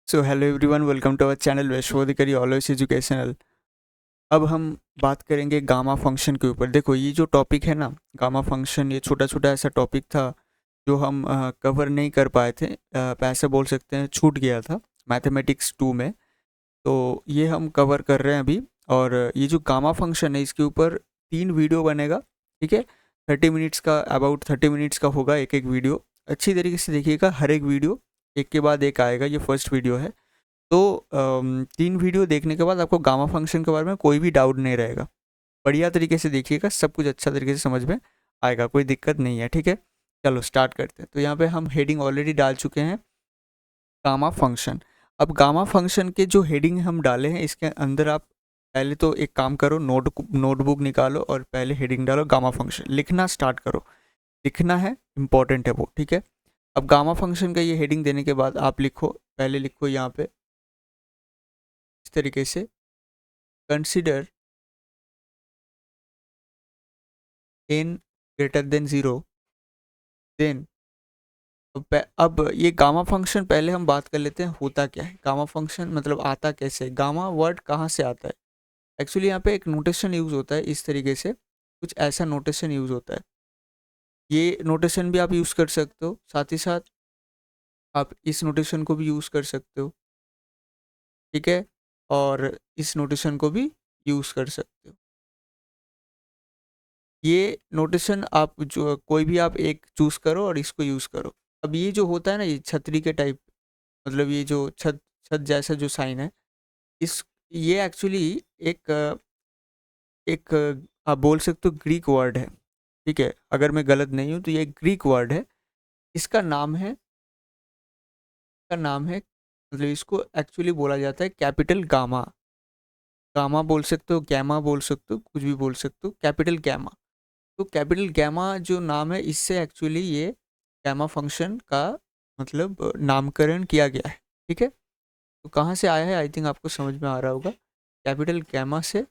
So hello everyone, welcome to our channel वैश्वोधिकारी always educational. अब हम बात करेंगे गामा फंक्शन के ऊपर। देखो, ये जो टॉपिक है ना, गामा फंक्शन, ये छोटा छोटा ऐसा टॉपिक था जो हम कवर नहीं कर पाए थे। ऐसे बोल सकते हैं छूट गया था मैथमेटिक्स 2 में। तो ये हम कवर कर रहे हैं अभी। और ये जो गामा फंक्शन है, इसके ऊपर 3 वीडियो बनेगा। ठीक है, 30 मिनट्स का, अबाउट 30 मिनट्स का होगा एक एक वीडियो। अच्छी तरीके से देखिएगा, हर एक वीडियो एक के बाद एक आएगा। ये फर्स्ट वीडियो है। तो 3 वीडियो देखने के बाद आपको गामा फंक्शन के बारे में कोई भी डाउट नहीं रहेगा। बढ़िया तरीके से देखिएगा, सब कुछ अच्छा तरीके से समझ में आएगा, कोई दिक्कत नहीं है। ठीक है, चलो स्टार्ट करते हैं। तो यहाँ पे हम हेडिंग ऑलरेडी डाल चुके हैं, गामा फंक्शन। अब गामा फंक्शन के जो हेडिंग हम डाले हैं, इसके अंदर आप पहले तो एक काम करो, नोटबुक निकालो और पहले हेडिंग डालो गामा फंक्शन, लिखना स्टार्ट करो। लिखना है, इंपॉर्टेंट है वो। ठीक है, अब गामा फंक्शन का ये हेडिंग देने के बाद आप लिखो, पहले लिखो यहाँ पे इस तरीके से, consider n greater than 0, then अब ये गामा फंक्शन पहले हम बात कर लेते हैं होता क्या है। गामा फंक्शन मतलब आता कैसे, गामा वर्ड कहाँ से आता है। एक्चुअली यहाँ पे एक नोटेशन यूज़ होता है इस तरीके से, कुछ ऐसा नोटेशन यूज़ होता है। ये नोटेशन भी आप यूज़ कर सकते हो, साथ ही साथ आप इस नोटेशन को भी यूज़ कर सकते हो। ठीक है, और इस नोटेशन को भी यूज़ कर सकते हो। ये नोटेशन आप जो कोई भी आप एक चूज़ करो और इसको यूज़ करो। अब ये जो होता है ना, ये छतरी के टाइप, मतलब ये जो छत छत जैसा जो साइन है, इस ये एक्चुअली एक एक आप बोल सकते हो ग्रीक वर्ड है। ठीक है, अगर मैं गलत नहीं हूँ तो ये ग्रीक वर्ड है। इसका नाम है, मतलब इसको एक्चुअली बोला जाता है कैपिटल गामा। गामा बोल सकते हो, गैमा बोल सकते हो, कुछ भी बोल सकते हो, कैपिटल गैमा। तो कैपिटल गैमा जो नाम है, इससे एक्चुअली ये गैमा फंक्शन का मतलब नामकरण किया गया है। ठीक है, तो कहाँ से आया है, आई थिंक आपको समझ में आ रहा होगा, कैपिटल गैमा से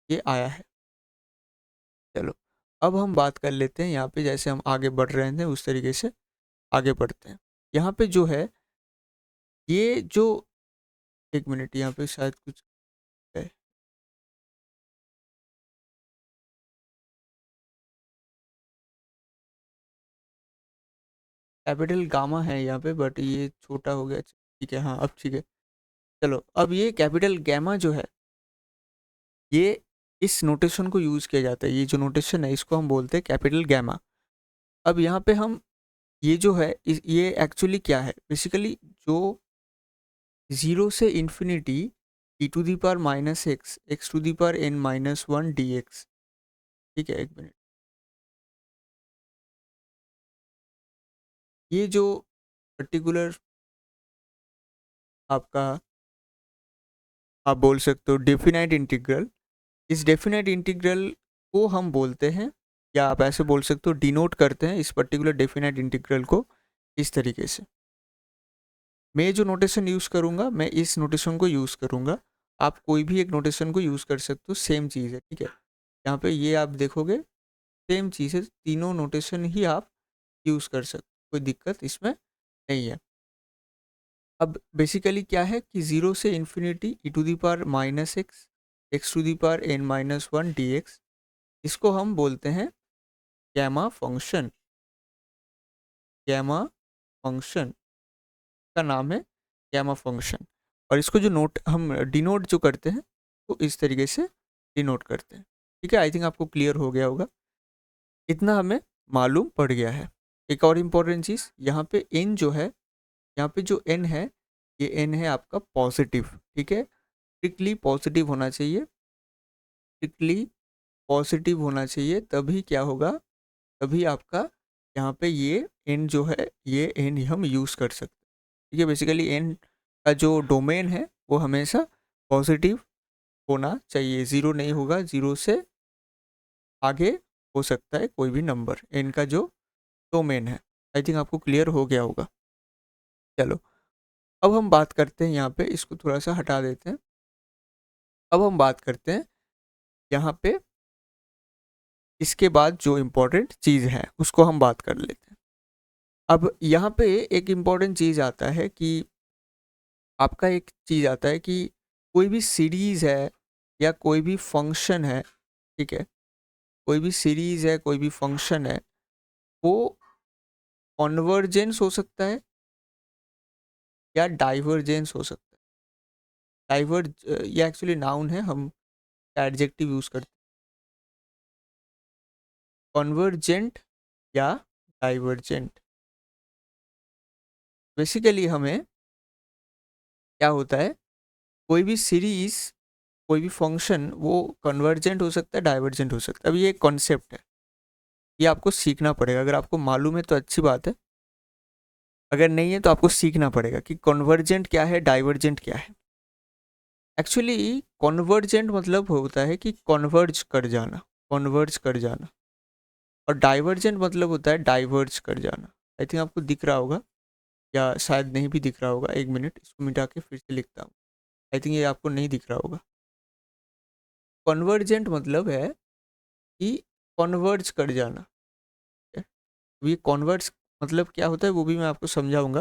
ये आया है। चलो, अब हम बात कर लेते हैं यहाँ पे, जैसे हम आगे बढ़ रहे थे उस तरीके से आगे बढ़ते हैं। यहाँ पे जो है, ये जो, एक मिनट, यहाँ पे शायद कुछ है। कैपिटल गामा है यहाँ पे, बट ये छोटा हो गया। ठीक है, हाँ अब ठीक है। चलो, अब ये कैपिटल गैमा जो है, ये इस नोटेशन को यूज़ किया जाता है। ये जो नोटेशन है, इसको हम बोलते हैं कैपिटल गैमा। अब यहाँ पे हम, ये जो है ये एक्चुअली क्या है, बेसिकली जो 0 से infinity e to the power minus X to the power n minus 1 dx। ठीक है, एक मिनट, ये जो पर्टिकुलर आपका, आप बोल सकते हो डेफिनाइट इंटीग्रल, इस डेफिनाइट इंटीग्रल को हम बोलते हैं, या आप ऐसे बोल सकते हो डिनोट करते हैं इस पर्टिकुलर डेफिनाइट इंटीग्रल को इस तरीके से। मैं जो नोटेशन यूज़ करूँगा, मैं इस नोटेशन को यूज़ करूँगा। आप कोई भी एक नोटेशन को यूज़ कर सकते हो, सेम चीज़ है। ठीक है, यहाँ पे ये आप देखोगे सेम चीज़ है, तीनों नोटेशन ही आप यूज़ कर सकते हो, कोई दिक्कत इसमें नहीं है। अब बेसिकली क्या है कि 0 से infinity E to the power minus X to the power n minus 1 dx, इसको हम बोलते हैं गैमा फंक्शन। गैमा फंक्शन का नाम है गैमा फंक्शन। और इसको जो नोट हम डिनोट जो करते हैं, वो इस तरीके से डिनोट करते हैं। ठीक है, आई थिंक आपको क्लियर हो गया होगा, इतना हमें मालूम पड़ गया है। एक और इम्पोर्टेंट चीज़, यहाँ पे n जो है, यहाँ पे जो n है, ये n है आपका पॉजिटिव। ठीक है, स्ट्रिक्टली पॉजिटिव होना चाहिए, स्ट्रिक्टली पॉजिटिव होना चाहिए, तभी क्या होगा, तभी आपका यहाँ पे ये n जो है, ये n हम यूज़ कर सकते हैं। ठीक है, बेसिकली n का जो डोमेन है वो हमेशा पॉजिटिव होना चाहिए, ज़ीरो नहीं होगा, ज़ीरो से आगे हो सकता है कोई भी नंबर, n का जो डोमेन है। आई थिंक आपको क्लियर हो गया होगा। चलो, अब हम बात करते हैं, यहाँ पे इसको थोड़ा सा हटा देते हैं। अब हम बात करते हैं यहाँ पे, इसके बाद जो इम्पोर्टेंट चीज़ है उसको हम बात कर लेते हैं। अब यहाँ पे एक इम्पोर्टेंट चीज़ आता है कि आपका एक चीज़ आता है कि कोई भी सीरीज़ है या कोई भी फंक्शन है, ठीक है, कोई भी सीरीज़ है, कोई भी फंक्शन है, वो कॉन्वर्जेंस हो सकता है या डाइवर्जेंस हो सकता है। डाइवर्ज ये एक्चुअली नाउन है, हम एडजेक्टिव यूज़ करते हैं, कॉन्वर्जेंट या डाइवर्जेंट। बेसिकली हमें क्या होता है, कोई भी सीरीज़, कोई भी फंक्शन वो कन्वर्जेंट हो सकता है, डाइवर्जेंट हो सकता है। अब ये एक कॉन्सेप्ट है, ये आपको सीखना पड़ेगा। अगर आपको मालूम है तो अच्छी बात है, अगर नहीं है तो आपको सीखना पड़ेगा कि कन्वर्जेंट क्या है, डाइवर्जेंट क्या है। एक्चुअली कन्वर्जेंट मतलब होता है कि कन्वर्ज कर जाना, कन्वर्ज कर जाना, और डाइवर्जेंट मतलब होता है डाइवर्ज कर जाना। आई थिंक आपको दिख रहा होगा, या शायद नहीं भी दिख रहा होगा। एक मिनट, इसको मिटा के फिर से लिखता हूँ। आई थिंक ये आपको नहीं दिख रहा होगा। कन्वर्जेंट मतलब है कि कन्वर्ज कर जाना। अब ये कॉन्वर्स मतलब क्या होता है वो भी मैं आपको समझाऊंगा।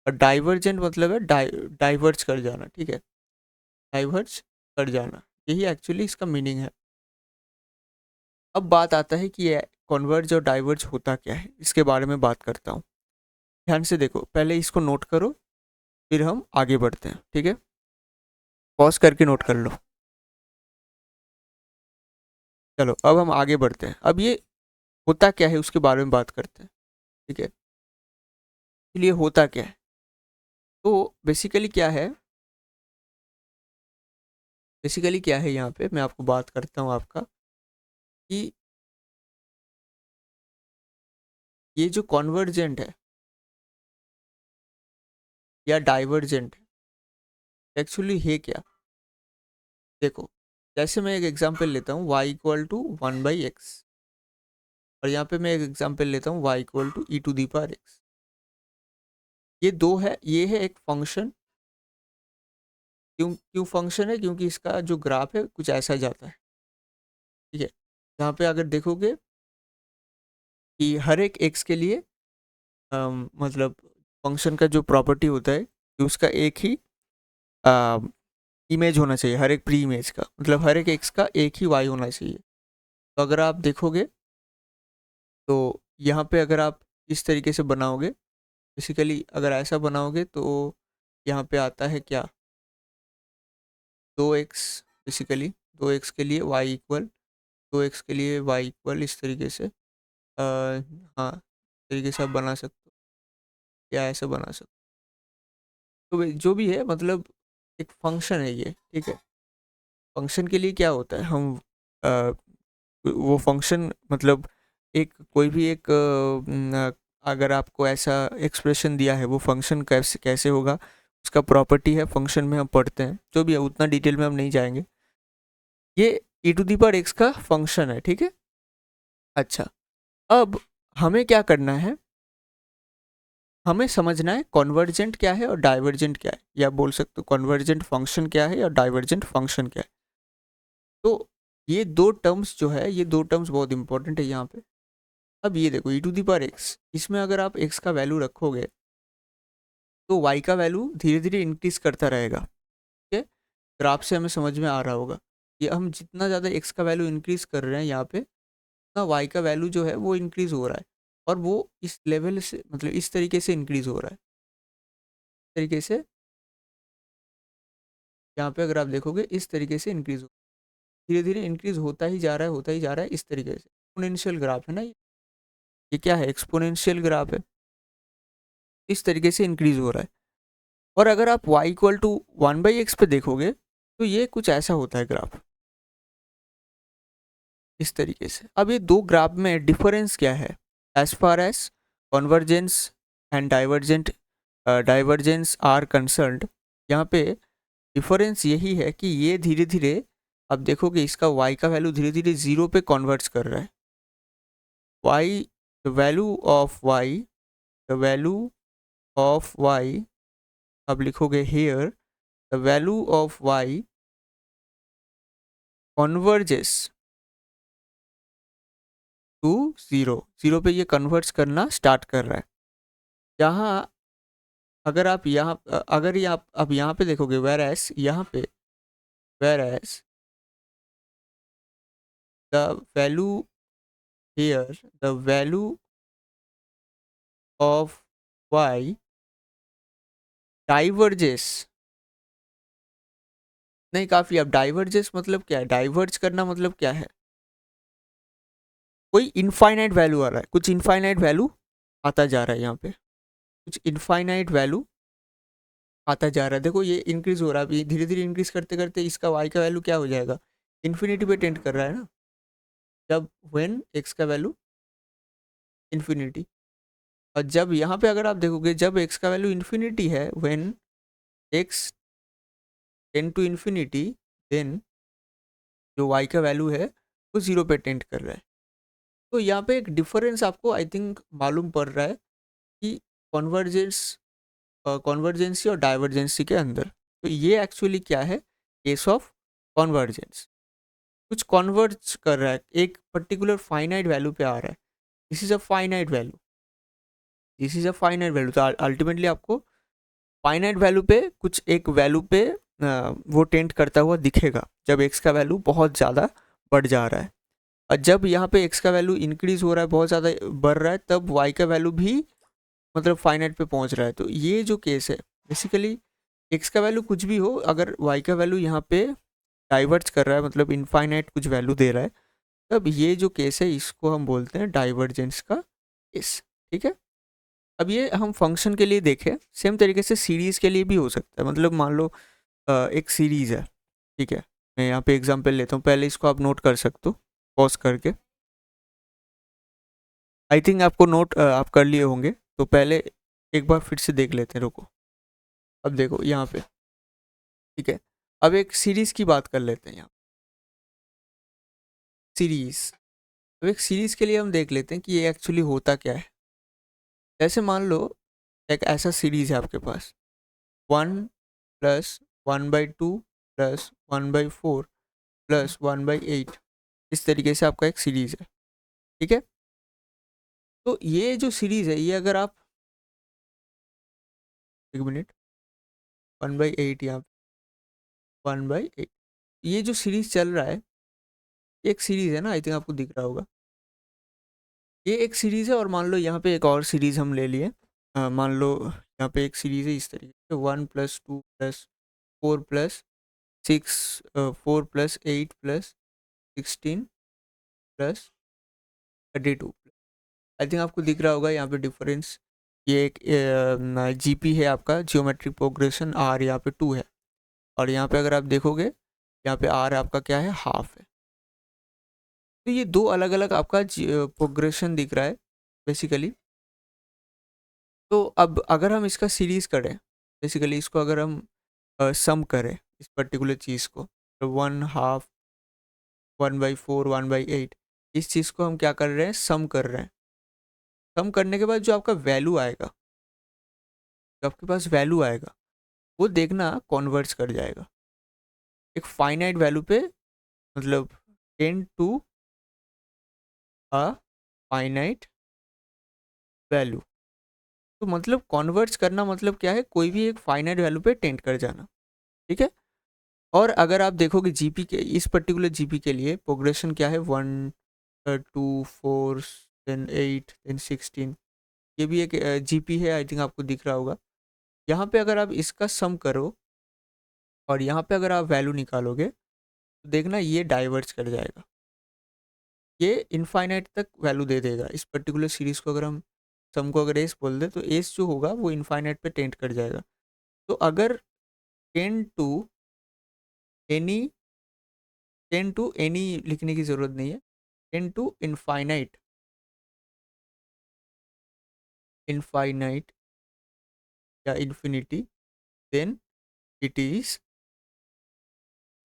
और डाइवर्जेंट मतलब है डाइवर्ज कर जाना, ठीक है, डाइवर्ज कर जाना, यही एक्चुअली इसका मीनिंग है। अब बात आता है कि ये कॉन्वर्ज और डाइवर्ज होता क्या है, इसके बारे में बात करता हूँ। ध्यान से देखो, पहले इसको नोट करो, फिर हम आगे बढ़ते हैं, ठीक है। पॉज करके नोट कर लो। चलो अब हम आगे बढ़ते हैं। अब ये होता क्या है उसके बारे में बात करते हैं, ठीक है। इसलिए होता क्या है, तो बेसिकली क्या है, बेसिकली क्या है यहाँ पे मैं आपको बात करता हूँ आपका, कि ये जो कॉन्वर्जेंट है या डाइवर्जेंट है, एक्चुअली है क्या। देखो, जैसे मैं एक एग्जांपल लेता हूँ, y इक्वल टू 1/x, और यहाँ पे मैं एक एग्जांपल लेता हूँ y इक्वल टू e⁻x। ये दो है, ये है एक फंक्शन। क्यों क्यों फंक्शन है, क्योंकि इसका जो ग्राफ है कुछ ऐसा जाता है, ठीक है। यहाँ पे अगर देखोगे कि हर एक x के लिए मतलब फंक्शन का जो प्रॉपर्टी होता है कि उसका एक ही इमेज होना चाहिए, हर एक प्री इमेज का, मतलब हर एक x का एक ही y होना चाहिए। तो अगर आप देखोगे तो यहाँ पे अगर आप इस तरीके से बनाओगे, बेसिकली अगर ऐसा बनाओगे तो यहाँ पे आता है क्या, 2x, बेसिकली 2x के लिए y इक्वल, 2x के लिए y इक्वल इस तरीके से हाँ, इस तरीके से आप बना सकते हो, या ऐसे बना सकते हो। तो जो भी है, मतलब एक फंक्शन है ये, ठीक है। फंक्शन के लिए क्या होता है, हम अ, वो फंक्शन मतलब एक कोई भी एक अगर आपको ऐसा एक्सप्रेशन दिया है, वो फंक्शन कैसे कैसे होगा, उसका प्रॉपर्टी है, फंक्शन में हम पढ़ते हैं, जो भी है उतना डिटेल में हम नहीं जाएंगे। ये e⁻x का फंक्शन है, ठीक है। अच्छा, अब हमें क्या करना है, हमें समझना है कॉन्वर्जेंट क्या है और डाइवर्जेंट क्या है, या बोल सकते हो कॉन्वर्जेंट फंक्शन क्या है और डाइवर्जेंट फंक्शन क्या है। तो ये दो टर्म्स जो है, ये दो टर्म्स बहुत इंपॉर्टेंट है यहाँ पे। अब ये देखो e⁻x, इसमें अगर आप x का वैल्यू रखोगे तो y का वैल्यू धीरे धीरे इंक्रीज करता रहेगा, ठीक है। ग्राफ से हमें समझ में आ रहा होगा कि हम जितना ज़्यादा x का वैल्यू इंक्रीज कर रहे हैं यहाँ पे, उतना y का वैल्यू जो है वो इंक्रीज हो रहा है, और वो इस लेवल से, मतलब इस तरीके से इंक्रीज हो रहा है, इस तरीके से। यहाँ पे अगर आप देखोगे इस तरीके से इंक्रीज हो, धीरे धीरे इंक्रीज होता ही जा रहा है, होता ही जा रहा है, इस तरीके से। एक्सपोनेंशियल ग्राफ है ना ये क्या है, एक्सपोनेंशियल ग्राफ है, इस तरीके से इंक्रीज हो रहा है। और अगर आप y इक्वल टू 1/x पे देखोगे तो ये कुछ ऐसा होता है ग्राफ, इस तरीके से। अब ये दो ग्राफ में डिफरेंस क्या है, as far as convergence and divergence are concerned, यहाँ पे डिफरेंस यही है कि ये धीरे धीरे, अब देखोगे इसका y का वैल्यू धीरे धीरे जीरो पे कन्वर्ट्स कर रहा है। y, the value of y, the value of y, अब लिखोगे here the value of y converges to zero, zero पे ये कन्वर्ट्स करना स्टार्ट कर रहा है। जहाँ अगर आप यहाँ अगर ये आप अब यहाँ पे देखोगे whereas यहाँ पे whereas the value here, the value of y diverges, नहीं काफी, अब डाइवर्जेस मतलब क्या है, डाइवर्ज करना मतलब क्या है, कोई इनफाइनाइट वैल्यू आ रहा है, कुछ इनफाइनाइट वैल्यू आता जा रहा है, यहाँ पे कुछ इनफाइनाइट वैल्यू आता जा रहा है। देखो ये इंक्रीज हो रहा है, अभी धीरे धीरे इंक्रीज करते करते इसका वाई का वैल्यू क्या हो जाएगा, इन्फिनिटी पे टेंड कर रहा है ना, जब व्हेन एक्स का वैल्यू इन्फिनिटी। और जब यहाँ पे अगर आप देखोगे जब एक्स का वैल्यू इन्फिनिटी है, when X tend to infinity, then जो वाई का वैल्यू है वो जीरो पे टेंड कर रहा है। तो यहाँ पे एक डिफरेंस आपको आई थिंक मालूम पड़ रहा है कि कॉन्वर्जेंस, कॉन्वर्जेंसी और डाइवर्जेंसी के अंदर। तो ये एक्चुअली क्या है, केस ऑफ कॉन्वर्जेंस, कुछ कॉन्वर्ज कर रहा है, एक पर्टिकुलर फाइनाइट वैल्यू पे आ रहा है, this is a finite value, this is a finite value. तो अल्टीमेटली आपको फाइनाइट वैल्यू पे कुछ एक वैल्यू पे वो टेंड करता हुआ दिखेगा जब एक्स का वैल्यू बहुत ज़्यादा बढ़ जा रहा है। और जब यहाँ पे एक्स का वैल्यू इंक्रीज हो रहा है, बहुत ज़्यादा बढ़ रहा है, तब वाई का वैल्यू भी मतलब फाइनाइट पे पहुँच रहा है। तो ये जो केस है बेसिकली, एक्स का वैल्यू कुछ भी हो, अगर वाई का वैल्यू यहाँ पे डाइवर्ज कर रहा है, मतलब इनफाइनाइट कुछ वैल्यू दे रहा है, तब ये जो केस है इसको हम बोलते हैं डाइवर्जेंस का केस। ठीक है, अब ये हम फंक्शन के लिए देखें, सेम तरीके से सीरीज़ के लिए भी हो सकता है। मतलब मान लो एक सीरीज़ है, ठीक है, मैं यहाँ पे एग्जांपल लेता हूँ, पहले इसको आप नोट कर सकते हो पॉज करके, आई थिंक आपको नोट आप कर लिए होंगे, तो पहले एक बार फिर से देख लेते हैं, रुको। अब देखो यहाँ पे, ठीक है, अब एक सीरीज़ की बात कर लेते हैं यहाँ, सीरीज़। अब एक सीरीज़ के लिए हम देख लेते हैं कि ये एक्चुअली होता क्या है। जैसे मान लो एक ऐसा सीरीज़ है आपके पास, 1 + 1/2 + 1/4 + 1/8, इस तरीके से आपका एक सीरीज़ है, ठीक है। तो ये जो सीरीज़ है, ये अगर आप, एक मिनट, 1/8 यहाँ, 1/8, ये जो सीरीज़ चल रहा है, एक सीरीज़ है ना, आई थिंक आपको दिख रहा होगा, ये एक सीरीज़ है। और मान लो यहाँ पे एक और सीरीज़ हम ले लिए, मान लो यहाँ पे एक सीरीज़ है इस तरीके से, 1 + 2 + 4 + 6, 4 + 8 + 16 + 32, आई थिंक आपको दिख रहा होगा यहाँ पे डिफरेंस। ये एक जीपी है आपका, जियोमेट्रिक प्रोग्रेशन, आर यहाँ पे 2 है, और यहाँ पे अगर आप देखोगे यहाँ पे आर आपका क्या है, हाफ है। तो ये दो अलग अलग आपका प्रोग्रेशन दिख रहा है बेसिकली। तो अब अगर हम इसका सीरीज करें, बेसिकली इसको अगर हम सम करें इस पर्टिकुलर चीज़ को, तो 1/2, 1/4, 1/8, इस चीज़ को हम क्या कर रहे हैं, सम कर रहे हैं। सम करने के बाद जो आपका वैल्यू आएगा, जो आपके पास वैल्यू आएगा, वो देखना कॉन्वर्ज कर जाएगा एक फाइनाइट वैल्यू पे, मतलब tend to a finite value. तो मतलब कॉन्वर्ज करना मतलब क्या है, कोई भी एक फाइनाइट वैल्यू पे टेंड कर जाना, ठीक है। और अगर आप देखोगे जीपी के, इस पर्टिकुलर जीपी के लिए प्रोग्रेशन क्या है, 1 2 4 देन 8 देन 16, ये भी एक जीपी है, आई थिंक आपको दिख रहा होगा। यहाँ पे अगर आप इसका सम करो और यहाँ पे अगर आप वैल्यू निकालोगे, तो देखना ये डाइवर्ज कर जाएगा, ये इनफाइनाइट तक वैल्यू दे देगा। इस पर्टिकुलर सीरीज को अगर हम सम को अगर एस बोल दे, तो एस जो होगा वो इनफाइनाइट पे टेंड कर जाएगा। तो अगर tend to any, tend to any लिखने की ज़रूरत नहीं है, टेन टू इनफाइनाइट, इनफाइनाइट या infinity, then it is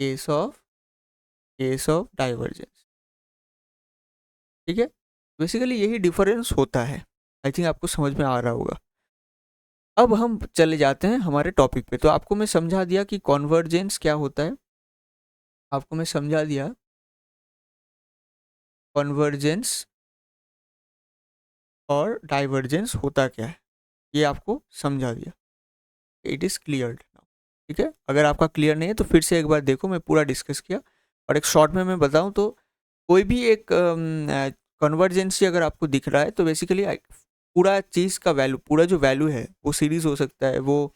case of divergence, ठीक है। बेसिकली यही डिफरेंस होता है, आई थिंक आपको समझ में आ रहा होगा। अब हम चले जाते हैं हमारे टॉपिक पे। तो आपको मैं समझा दिया कि कॉन्वर्जेंस क्या होता है, आपको मैं समझा दिया कॉन्वर्जेंस और डाइवर्जेंस होता क्या है, ये आपको समझा दिया। Okay, it is cleared now. ठीक है, अगर आपका क्लियर नहीं है तो फिर से एक बार देखो, मैं पूरा डिस्कस किया। और एक शॉर्ट में मैं बताऊं तो कोई भी एक कन्वर्जेंसी अगर आपको दिख रहा है तो बेसिकली पूरा चीज़ का वैल्यू, पूरा जो वैल्यू है वो सीरीज हो सकता है, वो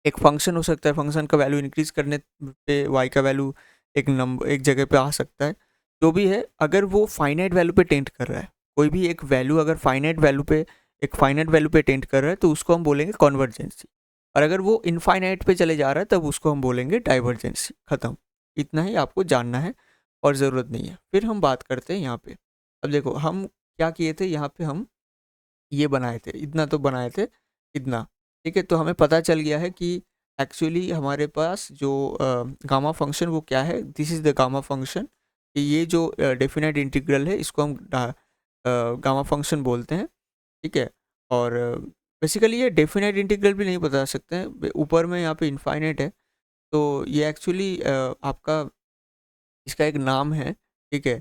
एक फंक्शन हो सकता है, फंक्शन का वैल्यू इंक्रीज करने पे वाई का वैल्यू एक नंबर एक जगह पे आ सकता है। जो भी है, अगर वो फाइनाइट वैल्यू पे टेंड कर रहा है, कोई भी एक वैल्यू अगर फाइनाइट वैल्यू पे एक फाइनाइट वैल्यू पे टेंड कर रहा है तो उसको हम बोलेंगे कॉन्वर्जेंसी। और अगर वो इनफाइनाइट पे चले जा रहा है तब उसको हम बोलेंगे डाइवर्जेंसी। खत्म, इतना ही आपको जानना है और ज़रूरत नहीं है। फिर हम बात करते हैं यहाँ पे। अब देखो हम क्या किए थे, यहाँ पे हम ये बनाए थे, इतना तो बनाए थे, इतना। ठीक है, तो हमें पता चल गया है कि एक्चुअली हमारे पास जो गामा फंक्शन वो क्या है, this is the gamma function. कि ये जो डेफिनेट इंटीग्रल है इसको हम गामा फंक्शन बोलते हैं। ठीक है, और बेसिकली ये डेफिनेट इंटीग्रल भी नहीं बता सकते हैं, ऊपर में यहाँ पे इनफाइनाइट है। तो ये एक्चुअली आपका इसका एक नाम है। ठीक है,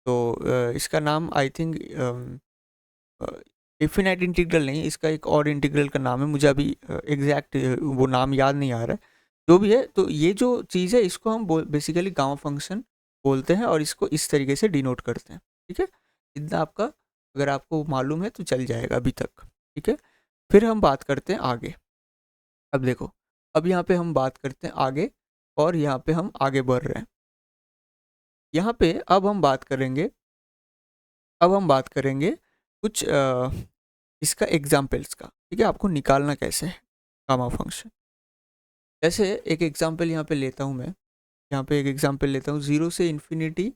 तो इसका नाम आई थिंक डेफिनेट इंटीग्रल नहीं, इसका एक और इंटीग्रल का नाम है, मुझे अभी एग्जैक्ट वो नाम याद नहीं आ रहा है। जो भी है, तो ये जो चीज़ है इसको हम बेसिकली गामा फंक्शन बोलते हैं और इसको इस तरीके से डिनोट करते हैं। ठीक है, इतना आपका अगर आपको मालूम है तो चल जाएगा अभी तक। ठीक है, फिर हम बात करते हैं आगे। अब देखो, अब यहाँ पे हम बात करते हैं आगे, और यहाँ पे हम आगे बढ़ रहे हैं। यहाँ पे अब हम बात करेंगे कुछ इसका एग्जाम्पल्स का। ठीक है, आपको निकालना कैसे है गामा फंक्शन। जैसे एक एग्जाम्पल यहाँ पे लेता हूँ मैं, यहाँ पे एक एग्जाम्पल लेता हूँ, 0 से इन्फिनिटी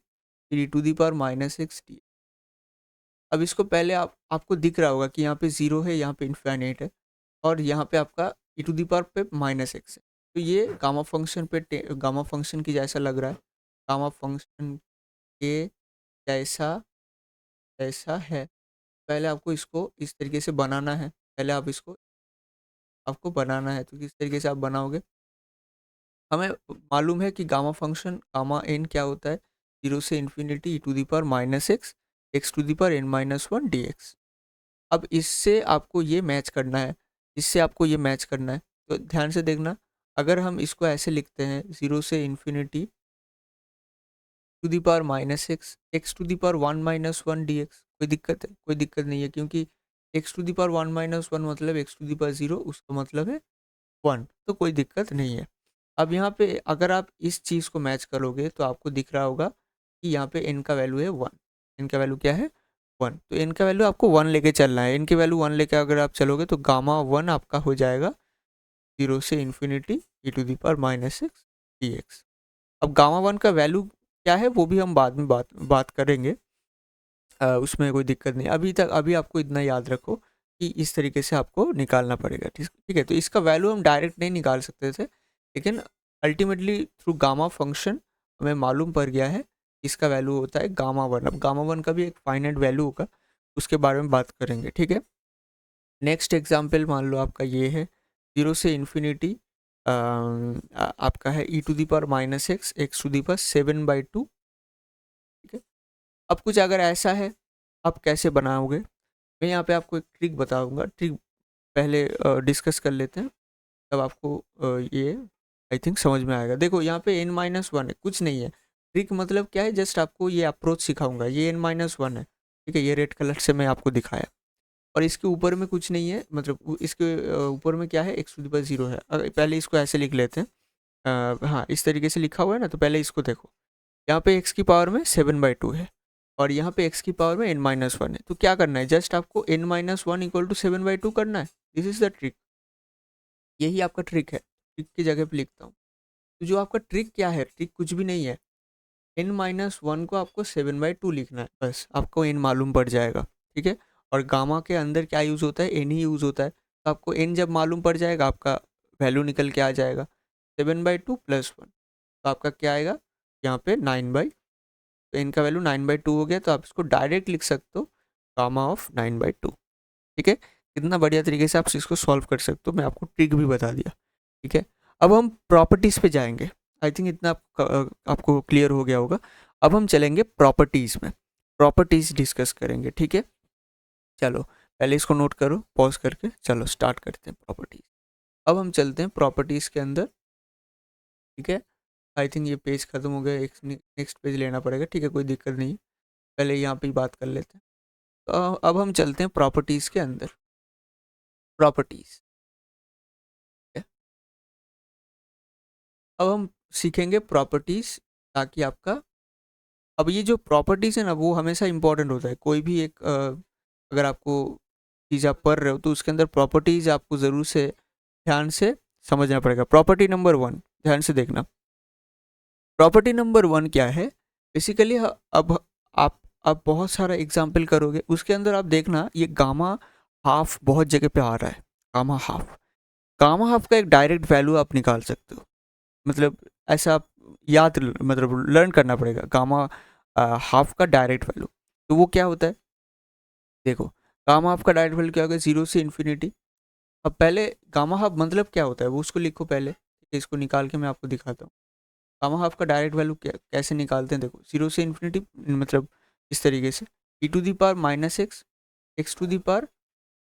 e⁻⁻x। अब इसको पहले आपको दिख रहा होगा कि यहाँ पे 0 है, यहाँ पे इन्फिनिट है, और यहाँ पे आपका e⁻⁻x है। तो ये गामा फंक्शन गामा फंक्शन की जैसा लग रहा है, गामा फंक्शन के जैसा जैसा है। पहले आपको इसको इस तरीके से बनाना है, पहले आपको बनाना है। तो किस तरीके से आप बनाओगे, हमें मालूम है कि गामा फंक्शन गामा एन क्या होता है, 0 से इन्फिनिटी e⁻⁻x(x⁻n−1 dx)। अब इससे आपको ये मैच करना है, इससे आपको ये मैच करना है। तो ध्यान से देखना, अगर हम इसको ऐसे लिखते हैं, 0 से इन्फिनिटी (x⁻1−1 dx), कोई दिक्कत है? कोई दिक्कत नहीं है, क्योंकि (x⁻1−1) मतलब (x⁻0), उसका मतलब है 1, तो कोई दिक्कत नहीं है। अब यहाँ पे अगर आप इस चीज़ को मैच करोगे तो आपको दिख रहा होगा कि यहाँ पे n का वैल्यू है 1। n का वैल्यू क्या है? 1। तो n का वैल्यू आपको 1 लेके चलना है। n की वैल्यू 1 लेके अगर आप चलोगे तो गामा 1 आपका हो जाएगा 0 से इन्फिनिटी e⁻⁻x dx। अब गामा 1 का वैल्यू क्या है वो भी हम बाद में बात करेंगे, उसमें कोई दिक्कत नहीं। अभी आपको इतना याद रखो कि इस तरीके से आपको निकालना पड़ेगा। ठीक है, तो इसका वैल्यू हम डायरेक्ट नहीं निकाल सकते थे, लेकिन अल्टीमेटली थ्रू गामा फंक्शन हमें मालूम पड़ गया है इसका वैल्यू होता है गामा 1। अब गामा 1 का भी एक फाइनाइट वैल्यू होगा, उसके बारे में बात करेंगे। ठीक है, नेक्स्ट एग्जाम्पल मान लो आपका ये है, 0 से इन्फिनिटी आपका है e⁻⁻x (x⁻7/2)। ठीक है, अब कुछ अगर ऐसा है, आप कैसे बनाओगे, मैं यहाँ पे आपको एक ट्रिक बताऊंगा। ट्रिक पहले डिस्कस कर लेते हैं, तब आपको ये आई थिंक समझ में आएगा। देखो यहाँ पे n-1 है, कुछ नहीं है। ट्रिक मतलब क्या है, जस्ट आपको ये अप्रोच सिखाऊंगा। ये n-1 है, ठीक है, ये रेड कलर से मैं आपको दिखाया, और इसके ऊपर में कुछ नहीं है, मतलब इसके ऊपर में क्या है, x⁻0 है। पहले इसको ऐसे लिख लेते हैं, हाँ इस तरीके से लिखा हुआ है ना। तो पहले इसको देखो, यहाँ पे x की पावर में 7/2 है, और यहाँ पे x की पावर में n-1 है। तो क्या करना है, जस्ट आपको n-1 = 7/2 करना है। दिस इज द ट्रिक, यही आपका ट्रिक है। ट्रिक की जगह पे लिखता हूँ। तो जो आपका ट्रिक क्या है, ट्रिक कुछ भी नहीं है, n-1 को आपको 7/2 लिखना है, बस आपको n मालूम पड़ जाएगा। ठीक है, और गामा के अंदर क्या यूज़ होता है, n ही यूज़ होता है। तो आपको n जब मालूम पड़ जाएगा, आपका वैल्यू निकल के आ जाएगा 7/2 + 1। तो आपका क्या आएगा यहाँ पे 9/, तो n का वैल्यू 9/2 हो गया। तो आप इसको डायरेक्ट लिख सकते हो, गामा ऑफ 9/2। ठीक है, कितना बढ़िया तरीके से आप इसको सॉल्व कर सकते हो, मैं आपको ट्रिक भी बता दिया। ठीक है, अब हम प्रॉपर्टीज़ पे जाएंगे। आई थिंक इतना आपको क्लियर हो गया होगा। अब हम चलेंगे प्रॉपर्टीज़ में, प्रॉपर्टीज़ डिस्कस करेंगे। ठीक है, चलो पहले इसको नोट करो, पॉज करके चलो स्टार्ट करते हैं प्रॉपर्टीज़। अब हम चलते हैं प्रॉपर्टीज़ के अंदर, ठीक है। आई थिंक ये पेज खत्म हो गया, एक नेक्स्ट पेज लेना पड़ेगा, ठीक है, कोई दिक्कत नहीं, पहले यहाँ पे ही बात कर लेते हैं। तो अब हम चलते हैं प्रॉपर्टीज़ के अंदर, प्रॉपर्टीज़, अब हम सीखेंगे प्रॉपर्टीज़, ताकि आपका, अब ये जो प्रॉपर्टीज़ है ना वो हमेशा इंपॉर्टेंट होता है। कोई भी एक अगर आपको चीज़ आप पढ़ रहे हो तो उसके अंदर प्रॉपर्टीज़ आपको ज़रूर से ध्यान से समझना पड़ेगा। प्रॉपर्टी नंबर 1 ध्यान से देखना, प्रॉपर्टी नंबर 1 क्या है बेसिकली। अब आप बहुत सारा एग्जाम्पल करोगे, उसके अंदर आप देखना ये गामा हाफ बहुत जगह पे आ रहा है। गामा हाफ, गामा हाफ का एक डायरेक्ट वैल्यू आप निकाल सकते हो, मतलब ऐसा आप याद मतलब लर्न करना पड़ेगा। गामा हाफ का डायरेक्ट वैल्यू, तो वो क्या होता है, देखो गामा हाफ का डायरेक्ट वैल्यू क्या होगा, 0 से इन्फिनिटी। अब पहले गामा हाफ मतलब क्या होता है वो उसको लिखो पहले, ठीक है, इसको निकाल के मैं आपको दिखाता हूँ। गामा हाफ का डायरेक्ट वैल्यू कैसे निकालते हैं, देखो 0 से इन्फिनिटी, मतलब इस तरीके से e⁻−x, x⁻,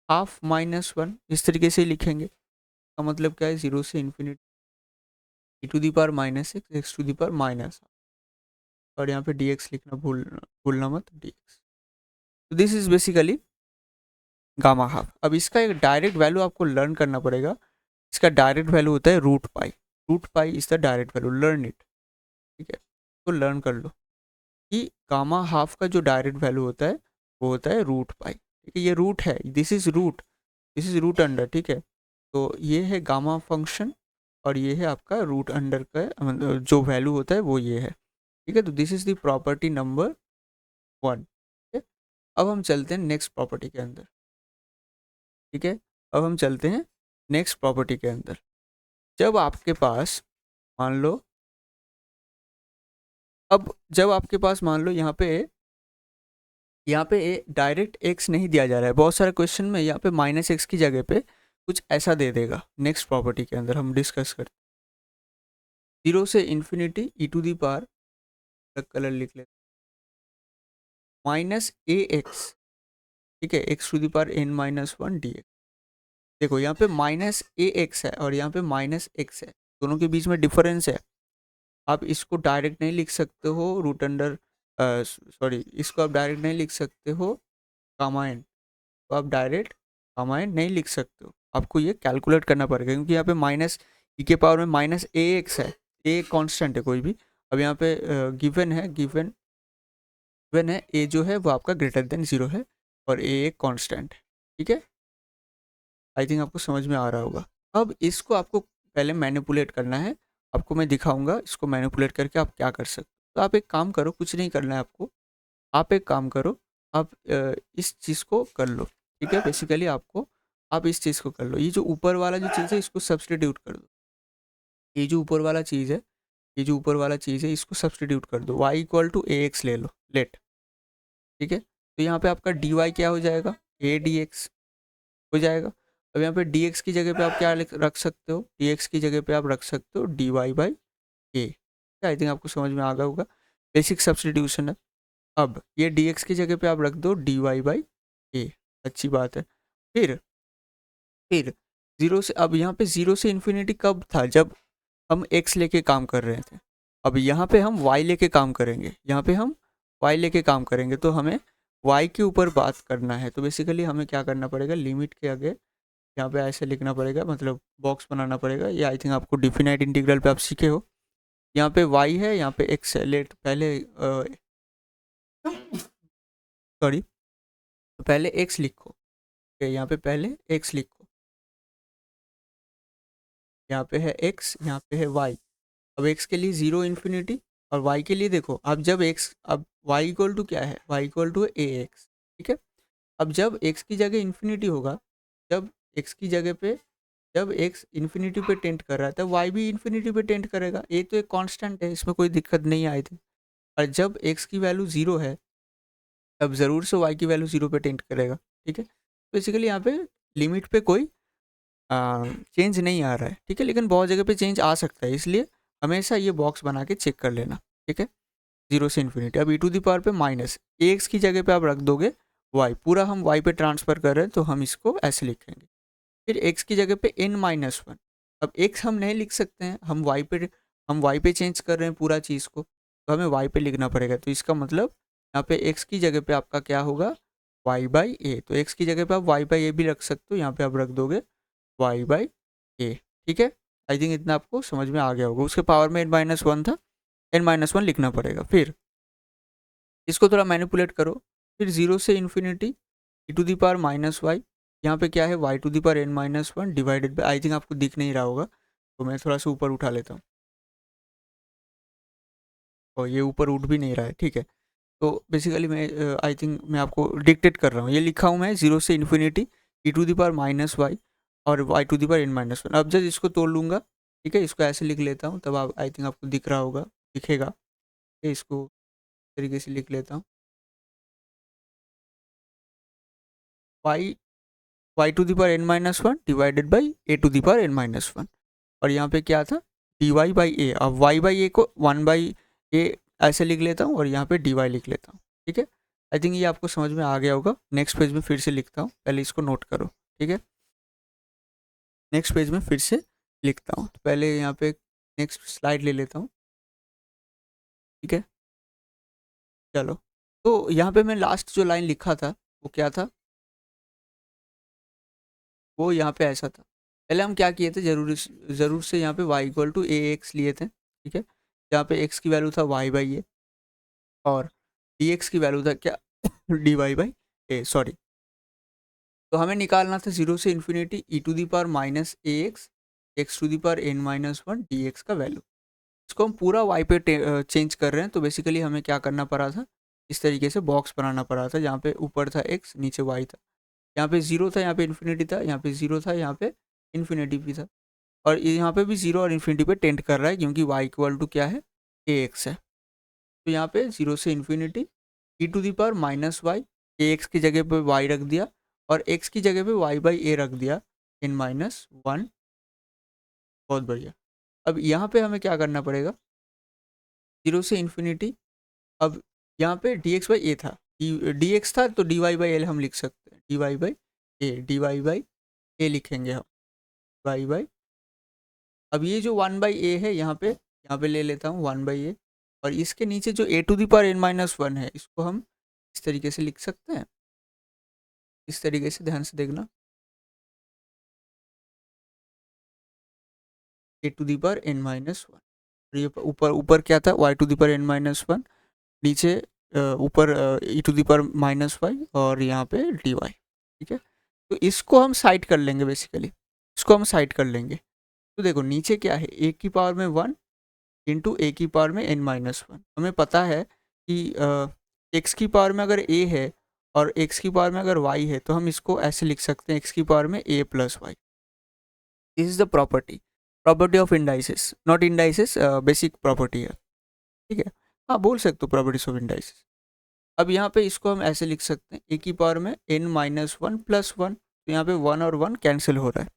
हाफ -1, इस तरीके से ही लिखेंगे। का मतलब क्या है, 0 से इन्फिनिटी e⁻−x, x⁻, और यहाँ पे dx लिखना भूलना मत, dx। तो this is basically gamma half. अब इसका एक डायरेक्ट वैल्यू आपको लर्न करना पड़ेगा। इसका डायरेक्ट वैल्यू होता है √π। √π is the direct value, learn it, ठीक है। तो लर्न कर लो कि गामा हाफ का जो डायरेक्ट वैल्यू होता है वो होता है √π, ठीक है। ये रूट है, this is root, this is root under, ठीक है। तो ये है गामा फंक्शन, और ये है आपका रूट अंडर का मतलब जो वैल्यू होता है वो ये है, ठीक है। तो this is the property number 1, ठीक है। अब हम चलते हैं नेक्स्ट प्रॉपर्टी के अंदर, ठीक है। अब हम चलते हैं नेक्स्ट प्रॉपर्टी के अंदर। जब आपके पास मान लो, अब जब आपके पास मान लो यहाँ पे डायरेक्ट x नहीं दिया जा रहा है, बहुत सारे क्वेश्चन में यहाँ पे -x की जगह पे कुछ ऐसा दे देगा। नेक्स्ट प्रॉपर्टी के अंदर हम डिस्कस करते, 0 से इन्फिनिटी e⁻, कलर लिख लेते, -ax, ठीक है, x⁻n−1 dx। देखो यहाँ पे -ax है और यहाँ पे -x है, दोनों के बीच में डिफरेंस है। आप इसको डायरेक्ट नहीं लिख सकते हो रूट अंडर, सॉरी, इसको आप डायरेक्ट नहीं लिख सकते हो गामा n, तो आप डायरेक्ट गामा n नहीं लिख सकते हो, आपको ये कैलकुलेट करना पड़ेगा, क्योंकि यहाँ पे -e⁻में -ax है, a कांस्टेंट है कोई भी। अब यहाँ पे गिवन है, गिवन है a जो है वो आपका ग्रेटर देन 0 है और a एक कांस्टेंट है, ठीक है। आई थिंक आपको समझ में आ रहा होगा। अब इसको आपको पहले मैनिपुलेट करना है, आपको मैं दिखाऊंगा इसको मैनिपुलेट करके आप क्या कर सकते हो। तो आप एक काम करो, कुछ नहीं करना है आपको, आप एक काम करो, आप इस चीज़ को कर लो, ठीक है। बेसिकली आपको, आप इस चीज़ को कर लो, ये जो ऊपर वाला जो चीज़ है इसको सब्सटीट्यूट कर दो। ये जो ऊपर वाला चीज़ है, ये जो ऊपर वाला चीज़ है इसको सब्सटीट्यूट कर दो, y = ax ले लो, लेट, ठीक है। तो यहाँ पे आपका dy क्या हो जाएगा, a dx हो जाएगा। अब यहाँ पे dx की जगह पे आप क्या रख सकते हो, dx की जगह पे आप रख सकते हो dy/a। आई थिंक आपको समझ में आ गया होगा, बेसिक सब्सटीट्यूशन है। अब ये dx की जगह पे आप रख दो dy/a, अच्छी बात है। फिर 0 से, अब यहाँ पे 0 से इन्फिनिटी कब था, जब हम x लेके काम कर रहे थे। अब यहाँ पे हम y लेके काम करेंगे, यहाँ पे हम y लेके काम करेंगे, तो हमें y के ऊपर बात करना है। तो बेसिकली हमें क्या करना पड़ेगा, लिमिट के आगे यहाँ पे ऐसे लिखना पड़ेगा, मतलब बॉक्स बनाना पड़ेगा। ये आई थिंक आपको डिफिनाइट इंटीग्रल पे आप सीखे हो। यहाँ पे y है, यहाँ पे x है, लेट पहले सॉरी, पहले x लिखो, यहाँ पे पहले x लिखो, यहाँ पे है x, यहाँ पे है y। अब x के लिए 0 इन्फिनिटी, और y के लिए देखो, अब जब x, अब y इक्वल टू क्या है, y इक्वल टू ax, ठीक है। अब जब x की जगह इन्फिनिटी होगा, जब x की जगह पे, जब x इन्फिनिटी पे टेंड कर रहा है तब y भी इन्फिनिटी पे टेंड करेगा, ये तो एक कांस्टेंट है, इसमें कोई दिक्कत नहीं आई थी। और जब x की वैल्यू 0 है तब ज़रूर से y की वैल्यू 0 पे टेंड करेगा, ठीक है। बेसिकली यहाँ पे लिमिट पे कोई चेंज नहीं आ रहा है, ठीक है, लेकिन बहुत जगह पे चेंज आ सकता है, इसलिए हमेशा ये बॉक्स बना के चेक कर लेना, ठीक है। 0 से इन्फिनिटी, अब e⁻ पे -ax की जगह पे आप रख दोगे y, पूरा हम y पे ट्रांसफ़र कर रहे हैं तो हम इसको ऐसे लिखेंगे, फिर x की जगह पे n-1। अब x हम नहीं लिख सकते हैं, हम y पे चेंज कर रहे हैं पूरा चीज़ को, तो हमें y पे लिखना पड़ेगा। तो इसका मतलब यहाँ पे x की जगह पे आपका क्या होगा, y/a। तो x की जगह पे आप y/a भी रख सकते हो, यहाँ पे आप रख दोगे y/a। ठीक है, आई थिंक इतना आपको समझ में आ गया होगा। उसके पावर में n-1 था, n-1 लिखना पड़ेगा। फिर इसको थोड़ा मैनिपुलेट करो, फिर 0 से इन्फिनिटी e⁻−y, यहाँ पे क्या है y⁻n-1 divided by, I think आपको दिख नहीं रहा होगा, तो मैं थोड़ा सा ऊपर उठा लेता हूँ, और ये ऊपर उठ भी नहीं रहा है। ठीक है, तो बेसिकली मैं आई थिंक मैं आपको डिक्टेट कर रहा हूँ, ये लिखा हूँ मैं 0 से इन्फिनिटी e⁻−y और y⁻n-1। अब जब इसको तोड़ लूँगा, ठीक है, इसको ऐसे लिख लेता हूँ, तब आप आई थिंक आपको दिख रहा होगा, दिखेगा। इसको तरीके से लिख लेता हूँ, y y⁻n-1 divided by a⁻n-1। और यहाँ पे क्या था, dy/a। अब y/a को 1/a ऐसे लिख लेता हूँ, और यहाँ पे dy लिख लेता हूँ। ठीक है, आई थिंक ये आपको समझ में आ गया होगा। नेक्स्ट पेज में फिर से लिखता हूँ, पहले इसको नोट करो। ठीक है, नेक्स्ट पेज में फिर से लिखता हूँ, तो पहले यहाँ पे नेक्स्ट स्लाइड ले लेता हूँ। ठीक है, चलो, तो यहाँ पे मैं लास्ट जो लाइन लिखा था वो क्या था, वो यहाँ पे ऐसा था। पहले हम क्या किए थे, ज़रूर से यहाँ पे y=ax लिए थे। ठीक है, यहाँ पे x की वैल्यू था y/a, और dx की वैल्यू था क्या dy/a, सॉरी। तो हमें निकालना था 0 से इन्फिनिटी e⁻−ax x⁻n-1 dx का वैल्यू। इसको हम पूरा y पे चेंज कर रहे हैं, तो बेसिकली हमें क्या करना पड़ा था, इस तरीके से बॉक्स बनाना पड़ा था, जहाँ पे ऊपर था x, नीचे y था, यहाँ पे 0 था, यहाँ पे इन्फिनिटी था, यहाँ पे 0 था, यहाँ पे इन्फिनिटी भी था, और यहाँ पे भी 0 और इन्फिनिटी पे टेंड कर रहा है, क्योंकि y क्या है, ax है। तो यहाँ पे 0 से इन्फिनिटी e⁻−y, ax की जगह पे y रख दिया, और x की जगह पे y/a रख दिया, n-1। बहुत बढ़िया। अब यहाँ पे हमें क्या करना पड़ेगा, 0 से इन्फिनिटी, अब यहाँ पे dx/a था, dx था, तो dy/l हम लिख सकते हैं, dy/a लिखेंगे हम, y/। अब ये जो 1/a है, यहाँ पे ले लेता हूँ 1/a, और इसके नीचे जो a⁻n-1 है, इसको हम इस तरीके से लिख सकते हैं, इस तरीके से ध्यान से देखना, a⁻n-1। ये ऊपर ऊपर क्या था, y⁻n-1, नीचे ऊपर e⁻−y, और यहाँ पे dy। ठीक है, तो इसको हम साइड कर लेंगे, बेसिकली इसको हम साइड कर लेंगे। तो देखो नीचे क्या है, a की पावर में 1 इंटू a की पावर में n-1। हमें पता है कि x की पावर में अगर a है और x की पावर में अगर y है, तो हम इसको ऐसे लिख सकते हैं, x की पावर में a plus y। This is the property of indices, not indices, basic property है। ठीक है, हाँ बोल सकते हो प्रॉपर्टीज ऑफ इंडाइसिस। अब यहाँ पे इसको हम ऐसे लिख सकते हैं, a की पावर में n-1 प्लस 1, तो यहाँ पे 1 और 1 कैंसिल हो रहा है,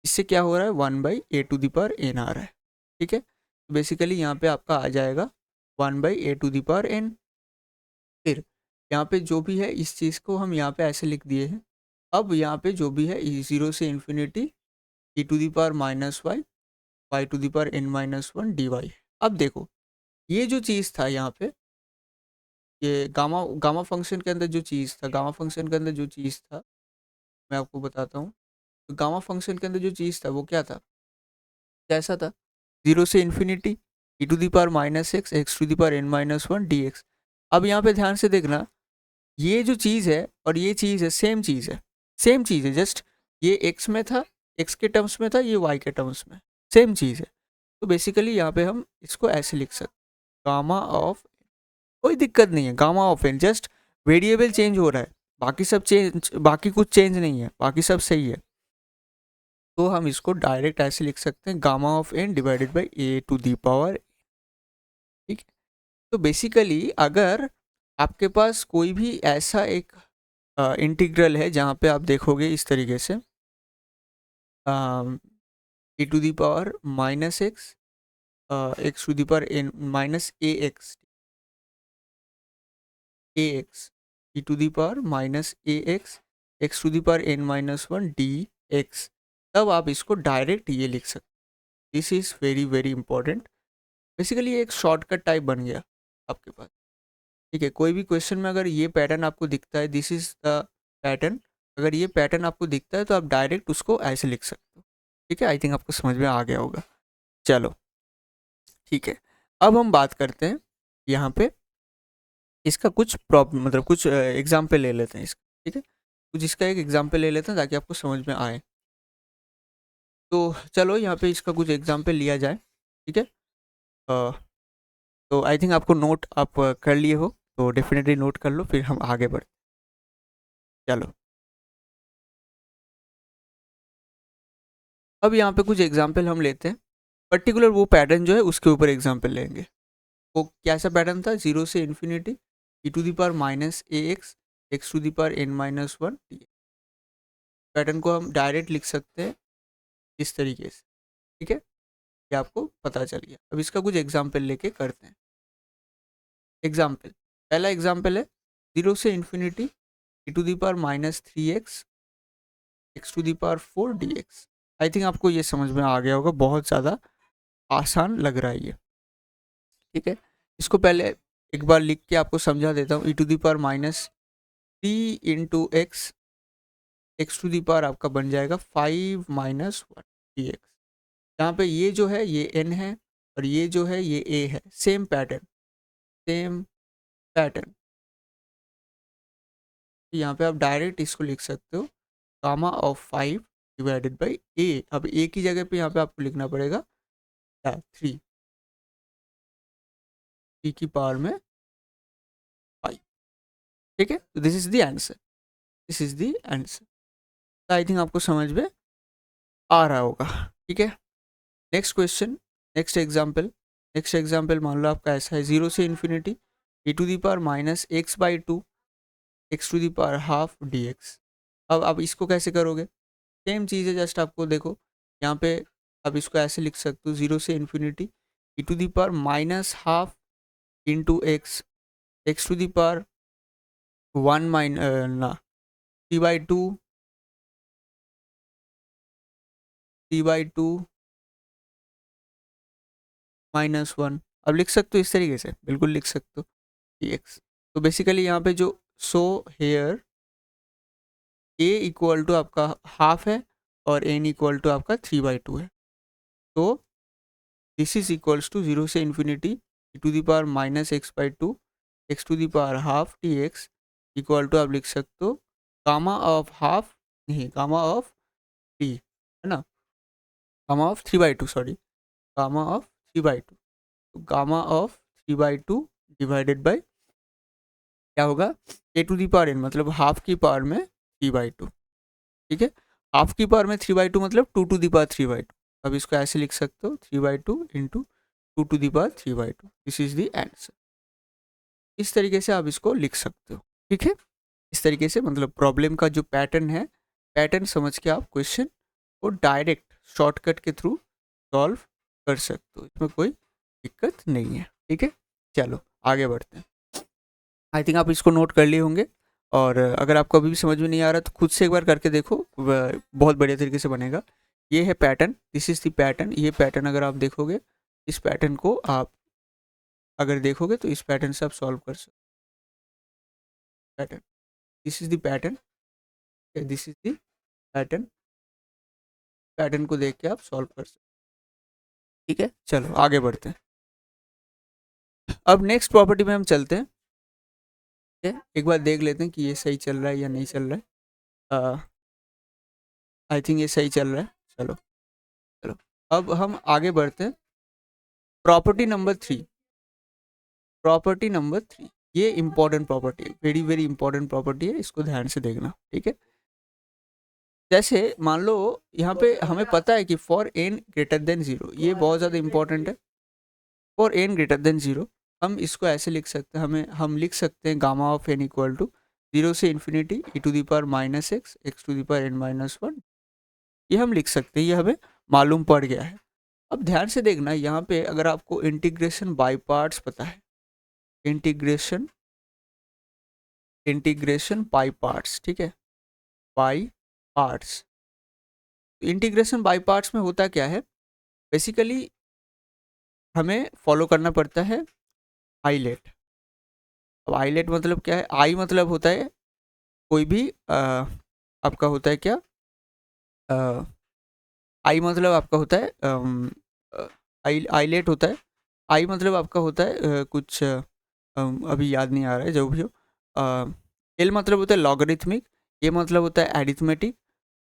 इससे क्या हो रहा है, 1/a⁴n आ रहा है। ठीक है, तो बेसिकली यहाँ पे आपका आ जाएगा 1/a⁴n। फिर यहाँ पे जो भी है, इस चीज़ को हम यहाँ पे ऐसे लिख दिए हैं। अब यहाँ पे जो भी है, 0 से इन्फिनिटी e⁻−y y⁻n-1 dy। अब देखो, ये जो चीज़ था यहाँ पे, ये गामा गामा फंक्शन के अंदर जो चीज़ था, गामा फंक्शन के अंदर जो चीज़ था, मैं आपको बताता हूँ। तो गामा फंक्शन के अंदर जो चीज़ था वो क्या था, कैसा था, 0 से इन्फिनिटी e⁻−x x⁻n-1 dx। अब यहाँ पे ध्यान से देखना, ये जो चीज़ है और ये चीज़ है, सेम चीज़ है, सेम चीज़ है, जस्ट ये x में था, x के टर्म्स में था, ये y के टर्म्स में, सेम चीज़ है। तो बेसिकली यहाँ पे हम इसको ऐसे लिख सकते, गामा ऑफ, कोई दिक्कत नहीं है, gamma of N, just variable change हो रहा है, बाकी सब चेंज, बाकी कुछ चेंज नहीं है, बाकी सब सही है। तो हम इसको डायरेक्ट ऐसे लिख सकते हैं, gamma of N divided by a⁻। ठीक है, तो बेसिकली अगर आपके पास कोई भी ऐसा एक इंटीग्रल है, जहाँ पे आप देखोगे इस तरीके से e⁻−x x⁻n-ax e⁻−ax x⁻n-1 dx। तब आप इसको डायरेक्ट ये लिख सकते। This is very very important. Basically एक शॉर्टकट टाइप बन गया आपके पास। ठीक है, कोई भी क्वेश्चन में अगर ये पैटर्न आपको दिखता है, दिस इज द पैटर्न, अगर ये पैटर्न आपको दिखता है तो आप डायरेक्ट उसको ऐसे लिख सकते हो। ठीक है, आई थिंक आपको समझ में आ गया होगा। चलो ठीक है, अब हम बात करते हैं यहाँ पे इसका कुछ प्रॉब्लम, मतलब कुछ एग्जाम्पल ले लेते हैं इसका। ठीक है, कुछ इसका एक एग्जाम्पल ले लेते हैं ताकि आपको समझ में आए। तो चलो यहाँ पे इसका कुछ एग्जाम्पल लिया जाए। ठीक है, तो आई थिंक आपको नोट आप कर लिए हो, तो डेफिनेटली नोट कर लो, फिर हम आगे बढ़। चलो, अब यहाँ पे कुछ एग्जाम्पल हम लेते हैं। पर्टिकुलर वो पैटर्न जो है उसके ऊपर एग्जाम्पल लेंगे। वो कैसा पैटर्न था, जीरो से infinity E to the power minus A X x to the power N minus one D. Pattern को हम डायरेक्ट लिख सकते हैं इस तरीके से। ठीक है, ये आपको पता चल गया। अब इसका कुछ एग्जाम्पल लेके करते हैं। एग्जाम्पल, पहला एग्जाम्पल है जीरो से infinity E to the power minus three X x to the power four D X. I think आपको ये समझ में आ गया होगा, बहुत ज़्यादा आसान लग रहा है ये। ठीक है, इसको पहले एक बार लिख के आपको समझा देता हूँ। E to the power minus three into x x to the power आपका बन जाएगा five minus one d x. यहाँ पे ये जो है ये एन है और ये जो है ये ए है। Same pattern, same pattern. यहाँ पे आप डायरेक्ट इसको लिख सकते हो, gamma of five divided by a. अब ए की जगह पे यहाँ पे आपको लिखना पड़ेगा थ्री, थ्री की पावर में फाइव। ठीक है, तो this is the answer, this is the answer. I think आपको समझ में आ रहा होगा। ठीक है, next question, next example. Next example मान लो आपका ऐसा है, जीरो से infinity e to the power minus x by two x to the power half d x. अब आप इसको कैसे करोगे, सेम चीज़ है, जस्ट आपको देखो यहाँ पे आप इसको ऐसे लिख सकते हो, जीरो से infinity e to the power minus half into x x to the power one minus three by two, three by two minus one. अब लिख सकते हो इस तरीके से, बिल्कुल लिख सकते हो एक्स। तो बेसिकली यहाँ पे जो so here a equal to आपका हाफ है और एन इक्वल टू आपका थ्री बाई टू है। तो this is equals to zero से infinity to the power minus x by two x to the power half t x equal to आप लिख सकते हो गामा ऑफ हाफ, नहीं gamma of t है ना, gamma of three by two, sorry gamma of three by two. तो gamma of three by two divided by क्या होगा, a to the power n, मतलब हाफ की पावर में three by two. ठीक है, हाफ की पावर में थ्री बाई टू मतलब two to the power three by two. अब इसको ऐसे लिख सकते हो, three by two into two to the power three by two, this is the answer. इस तरीके से आप इसको लिख सकते हो। ठीक है, इस तरीके से मतलब प्रॉब्लम का जो पैटर्न है, पैटर्न समझ के आप क्वेश्चन को डायरेक्ट शॉर्टकट के थ्रू सॉल्व कर सकते हो, इसमें कोई दिक्कत नहीं है। ठीक है, चलो आगे बढ़ते हैं। आई थिंक आप इसको नोट कर लिए होंगे, और अगर आपको अभी भी समझ में नहीं आ रहा तो खुद से एक बार करके देखो, बहुत बढ़िया तरीके से बनेगा। ये है pattern, this is the pattern. ये पैटर्न अगर आप देखोगे, इस पैटर्न को आप अगर देखोगे तो इस पैटर्न से आप सॉल्व कर सकते pattern. This is the pattern, this is the pattern. Pattern को देख के आप सॉल्व कर सकते। ठीक है, चलो आगे बढ़ते हैं। अब नेक्स्ट प्रॉपर्टी में हम चलते हैं। ठीक है, एक बार देख लेते हैं कि ये सही चल रहा है या नहीं चल रहा है। आई थिंक ये सही चल रहा है। चलो चलो, अब हम आगे बढ़ते हैं। Property number three, property number three, ये इंपॉर्टेंट प्रॉपर्टी है, वेरी वेरी इंपॉर्टेंट प्रॉपर्टी है, इसको ध्यान से देखना। ठीक है, जैसे मान लो यहाँ पे हमें पता है कि for n greater than zero, ये बहुत ज़्यादा इंपॉर्टेंट है। For n greater than zero हम इसको ऐसे लिख सकते हैं, हम लिख सकते हैं gamma of n equal to zero से infinity E to the power minus x x to the power N minus one. ये हम लिख सकते हैं, ये हमें मालूम पड़ गया है। अब ध्यान से देखना, यहाँ पे अगर आपको इंटीग्रेशन बाय पार्ट्स पता है, इंटीग्रेशन, इंटीग्रेशन बाय पार्ट्स, ठीक है, बाय पार्ट्स, तो इंटीग्रेशन बाय पार्ट्स में होता क्या है, बेसिकली हमें फॉलो करना पड़ता है आईलेट। अब आईलेट मतलब क्या है, आई मतलब होता है कोई भी आपका होता है क्या, आई मतलब आपका होता है आई आईलेट होता है। आई मतलब आपका होता है कुछ अभी याद नहीं आ रहा है, जो भी हो। एल मतलब होता है लॉगरिथमिक, ए मतलब होता है एरिथमेटिक,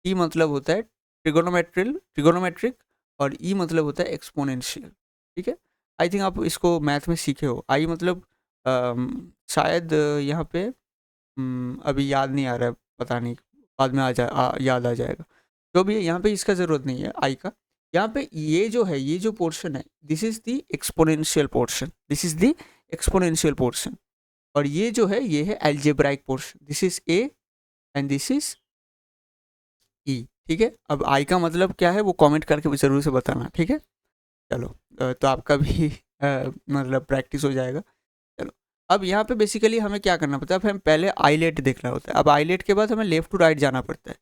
टी मतलब होता है ट्रिगोनोमेट्रिक, और ई मतलब होता है एक्सपोनेंशियल। ठीक है, आई थिंक आप इसको मैथ में सीखे हो। आई मतलब शायद यहाँ पे अभी याद नहीं आ रहा है, पता नहीं, बाद में याद आ जाएगा। जो भी है, यहाँ पे इसका ज़रूरत नहीं है आई का। यहाँ पे ये जो है, ये जो पोर्शन है, this is the exponential portion, this is the exponential portion. और ये जो है, ये है algebraic portion, this is a and this is e. ठीक है, अब आई का मतलब क्या है वो कमेंट करके ज़रूर से बताना, ठीक है। चलो तो आपका भी मतलब प्रैक्टिस हो जाएगा। चलो, अब यहाँ पे बेसिकली हमें क्या करना पड़ता है, अब हम पहले आईलेट देखना होता है। अब आईलेट के बाद हमें लेफ्ट टू राइट जाना पड़ता है।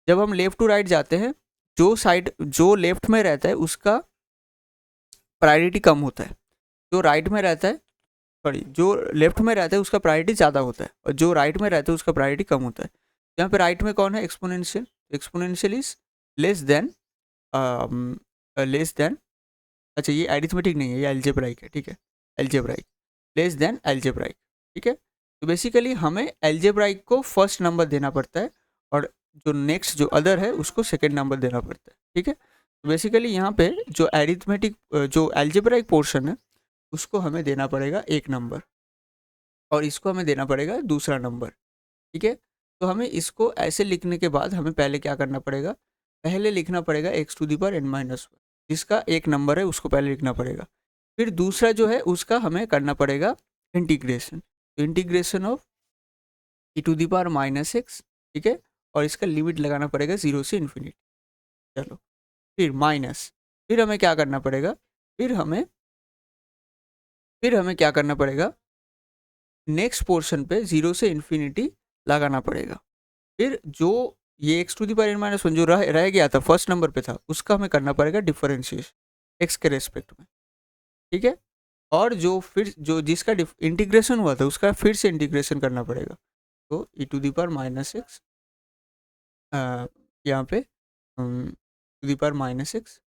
जब हम लेफ्ट टू राइट जाते हैं, जो लेफ्ट में रहता है उसका प्रायोरिटी कम होता है, जो राइट में रहता है, सॉरी, जो लेफ्ट में रहता है उसका प्रायोरिटी ज़्यादा होता है, और जो राइट में रहता है उसका प्रायोरिटी कम होता है। यहाँ पे राइट में कौन है, exponential. Exponential is less than less than, अच्छा ये एरिथमेटिक नहीं है, ये एल्जेब्राइक है, ठीक है, एल्जेब्राइक, लेस देन एल्जेब्राइक। ठीक है, तो बेसिकली हमें एल्जेब्राइक को फर्स्ट नंबर देना पड़ता है, और जो नेक्स्ट जो अदर है उसको सेकेंड नंबर देना पड़ता है। ठीक है, तो बेसिकली यहाँ पे जो एरिथमेटिक जो एल्जेब्राइक पोर्शन है उसको हमें देना पड़ेगा एक नंबर, और इसको हमें देना पड़ेगा दूसरा नंबर। ठीक है, तो हमें इसको ऐसे लिखने के बाद हमें पहले क्या करना पड़ेगा, पहले लिखना पड़ेगा x to the power n minus one, जिसका एक नंबर है उसको पहले लिखना पड़ेगा। फिर दूसरा जो है उसका हमें करना पड़ेगा इंटीग्रेशन, तो integration of e to the power minus x. ठीक है, और इसका लिमिट लगाना पड़ेगा 0 से इन्फिनिटी। चलो, फिर माइनस, फिर हमें क्या करना पड़ेगा, फिर हमें क्या करना पड़ेगा, नेक्स्ट पोर्शन पे 0 से इन्फिनिटी लगाना पड़ेगा। फिर जो ये x to the power n minus one जो रह गया था, फर्स्ट नंबर पे था, उसका हमें करना पड़ेगा डिफरेंशिएशन एक्स के रेस्पेक्ट में। ठीक है, और जो फिर जो जिसका इंटीग्रेशन हुआ था उसका फिर से इंटीग्रेशन करना पड़ेगा, तो e to the power minus x, यहाँ पे to the power minus x,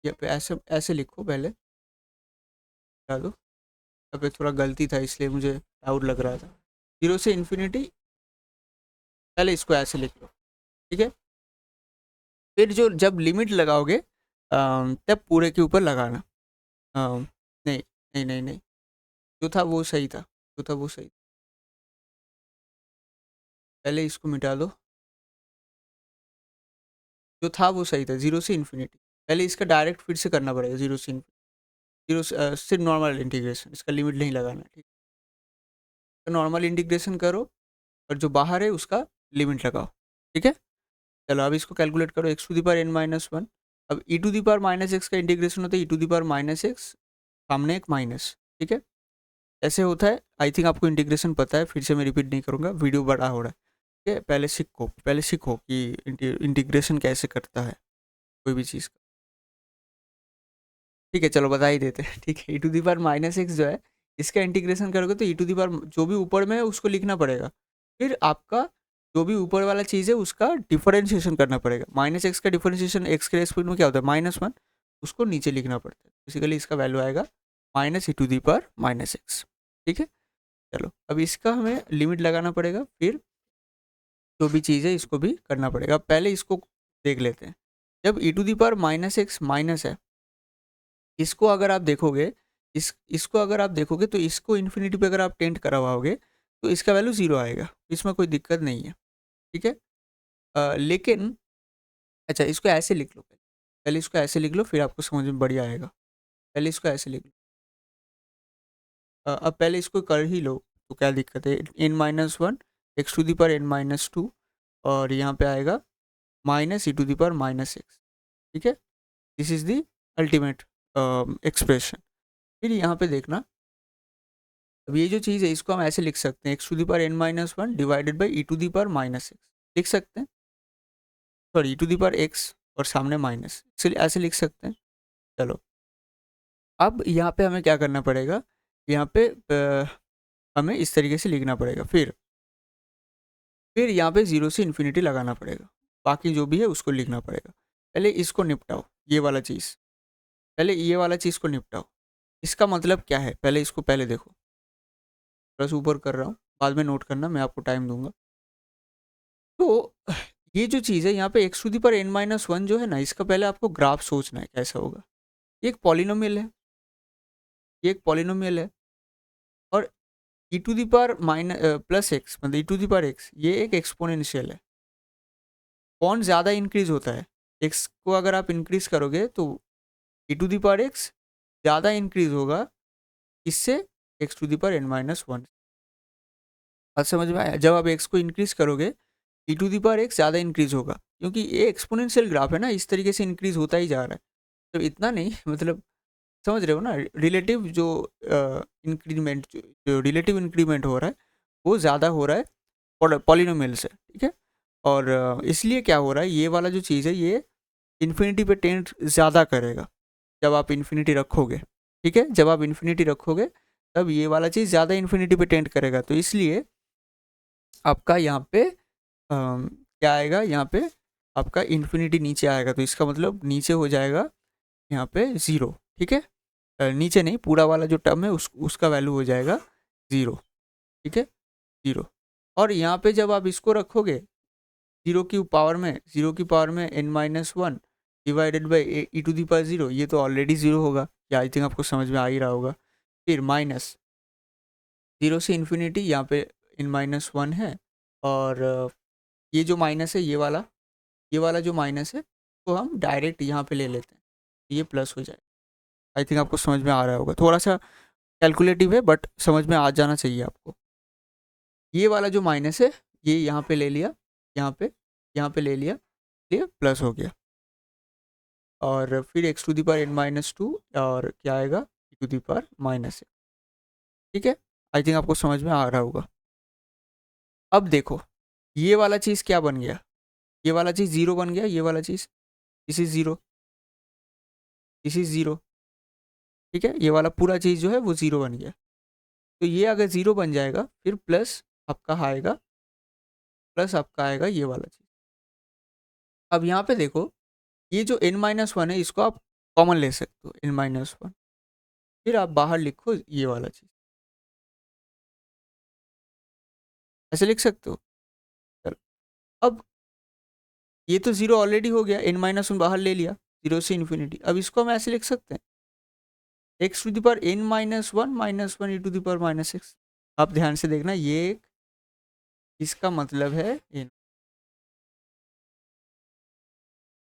यहाँ पे ऐसे ऐसे लिखो, पहले बता दो। यहाँ पे थोड़ा गलती था इसलिए मुझे डाउट लग रहा था। 0 से इन्फिनिटी, पहले इसको ऐसे लिख लो। ठीक है, फिर जो जब लिमिट लगाओगे तब पूरे के ऊपर लगाना। नहीं नहीं नहीं नहीं, जो था वो सही था, जो था वो सही। पहले इसको मिटा दो, जो था वो सही था, 0 से इन्फिनिटी। पहले इसका डायरेक्ट फिर से करना पड़ेगा 0 से इन्फिनिटी, 0 से सिर्फ नॉर्मल इंटीग्रेशन, इसका लिमिट नहीं लगाना। ठीक, तो नॉर्मल इंटीग्रेशन करो, और जो बाहर है उसका लिमिट लगाओ। ठीक है, चलो अब इसको कैलकुलेट करो, x to the power n minus one. अब e to the power minus x का इंटीग्रेशन होता है e to the power minus x, सामने एक माइनस। ठीक है, ऐसे होता है। आई थिंक आपको इंटीग्रेशन पता है, फिर से मैं रिपीट नहीं करूँगा, वीडियो बड़ा हो रहा है। ठीक है, पहले सीखो कि इंटीग्रेशन कैसे करता है कोई भी चीज़ का। ठीक है, चलो बता ही देते हैं। ठीक है, e to the power minus x जो है, इसका इंटीग्रेशन करोगे तो ई टू दी पावर जो भी ऊपर में है उसको लिखना पड़ेगा, फिर आपका जो भी ऊपर वाला चीज़ है उसका डिफरेंशिएशन करना पड़ेगा। माइनस एक्स का डिफरेंशिएशन एक्स के रेस्पेक्ट में क्या होता है, माइनस वन, उसको नीचे लिखना पड़ता है। बेसिकली इसका वैल्यू आएगा minus e to the power minus x. ठीक है, चलो अब इसका हमें लिमिट लगाना पड़ेगा, फिर जो भी चीज़ है इसको भी करना पड़ेगा। पहले इसको देख लेते हैं। जब e to the power minus x minus है, इसको अगर आप देखोगे, इसको अगर आप देखोगे तो इसको इन्फिनिटी पे अगर आप टेंट करवाओगे तो इसका वैल्यू 0 आएगा, इसमें कोई दिक्कत नहीं है। ठीक है, लेकिन अच्छा इसको ऐसे लिख लो, पहले इसको ऐसे लिख लो, फिर आपको समझ में बढ़िया आएगा। पहले इसको ऐसे लिख लो, अब पहले इसको कर ही लो, तो क्या दिक्कत है, n minus one x to the power n minus two, और यहाँ पे आएगा minus e to the power minus x. ठीक है, this is the ultimate expression. फिर यहाँ पे देखना, अब ये जो चीज़ है इसको हम ऐसे लिख सकते हैं, x to the power n minus one divided by e to the power minus x, लिख सकते हैं। Sorry e to the power x और सामने माइनस, इसलिए ऐसे लिख सकते हैं। चलो अब यहाँ पे हमें क्या करना पड़ेगा, यहाँ पे हमें इस तरीके से लिखना पड़ेगा, फिर यहाँ पे 0 से इन्फिनिटी लगाना पड़ेगा, बाकी जो भी है उसको लिखना पड़ेगा। पहले इसको निपटाओ, ये वाला चीज़, पहले ये वाला चीज़ को निपटाओ। इसका मतलब क्या है, पहले इसको पहले देखो, प्लस ऊपर कर रहा हूँ, बाद में नोट करना, मैं आपको टाइम दूंगा। तो ये जो चीज़ है यहाँ पे x to the power N minus one जो है ना, इसका पहले आपको ग्राफ सोचना है कैसा होगा। ये एक पॉलिनोमियल है, ये एक पॉलिनोमियल है, और e to the power minus plus x मतलब e to the power x, ये एक एक्सपोनेंशियल है। कौन ज़्यादा इंक्रीज होता है, एक्स को अगर आप इंक्रीज करोगे तो e to the power x ज़्यादा इंक्रीज होगा, इससे x to the power N minus one. बात समझ में आया, जब आप एक्स को इंक्रीज करोगे ई टू दी पावर एक्स ज़्यादा इंक्रीज होगा, क्योंकि ये एक्सपोनेंशियल ग्राफ है ना, इस तरीके से इंक्रीज होता ही जा रहा है। तो इतना नहीं मतलब समझ रहे हो ना, रिलेटिव जो इंक्रीमेंट, जो रिलेटिव इंक्रीमेंट हो रहा है वो ज़्यादा हो रहा है पॉलिनोमियल से, ठीक है। और इसलिए क्या हो रहा है, ये वाला जो चीज़ है ये इन्फिनिटी पे टेंड ज़्यादा करेगा जब आप इन्फिनिटी रखोगे, ठीक है। जब आप इन्फिनिटी रखोगे तब ये वाला चीज़ ज़्यादा इन्फिनिटी पे टेंड करेगा, तो इसलिए आपका यहाँ पे क्या आएगा, यहाँ पे आपका इन्फिनिटी नीचे आएगा, तो इसका मतलब नीचे हो जाएगा यहाँ पे ज़ीरो, ठीक है। नीचे नहीं, पूरा वाला जो टर्म है उसका वैल्यू हो जाएगा ज़ीरो, ठीक है, ज़ीरो। और यहाँ पे जब आप इसको रखोगे ज़ीरो की पावर में n minus one divided by e to the power zero, ये तो ऑलरेडी ज़ीरो होगा, या आई थिंक आपको समझ में आ ही रहा होगा। फिर माइनस ज़ीरो से इन्फिनिटी, यहाँ पे एन माइनस वन है, और ये जो माइनस है ये वाला जो माइनस है तो हम डायरेक्ट यहाँ पे ले लेते हैं, ये प्लस हो जाए। आई थिंक आपको समझ में आ रहा होगा, थोड़ा सा कैलकुलेटिव है बट समझ में आ जाना चाहिए आपको। ये वाला जो माइनस है ये यहाँ पे ले लिया, यहाँ पे ले लिया, ये प्लस हो गया, और फिर x to the power N minus two, और क्या आएगा e to the power minus है, ठीक है। आई थिंक आपको समझ में आ रहा होगा। अब देखो ये वाला चीज़ क्या बन गया, ये वाला चीज़ ज़ीरो बन गया, ये वाला चीज़ this is zero, this is zero, ठीक है। ये वाला पूरा चीज़ जो है वो ज़ीरो बन गया, तो ये अगर ज़ीरो बन जाएगा फिर प्लस आपका आएगा, प्लस आपका आएगा ये वाला चीज़। अब यहाँ पे देखो ये जो n माइनस वन है इसको आप कॉमन ले सकते हो, n माइनस वन, फिर आप बाहर लिखो ये वाला चीज़, ऐसे लिख सकते हो। चलो अब ये तो ज़ीरो ऑलरेडी हो गया, n माइनस वन बाहर ले लिया, ज़ीरो से इन्फिनिटी। अब इसको हम ऐसे लिख सकते हैं x to the power n minus one e to the power minus x. आप ध्यान से देखना, ये इसका मतलब है n,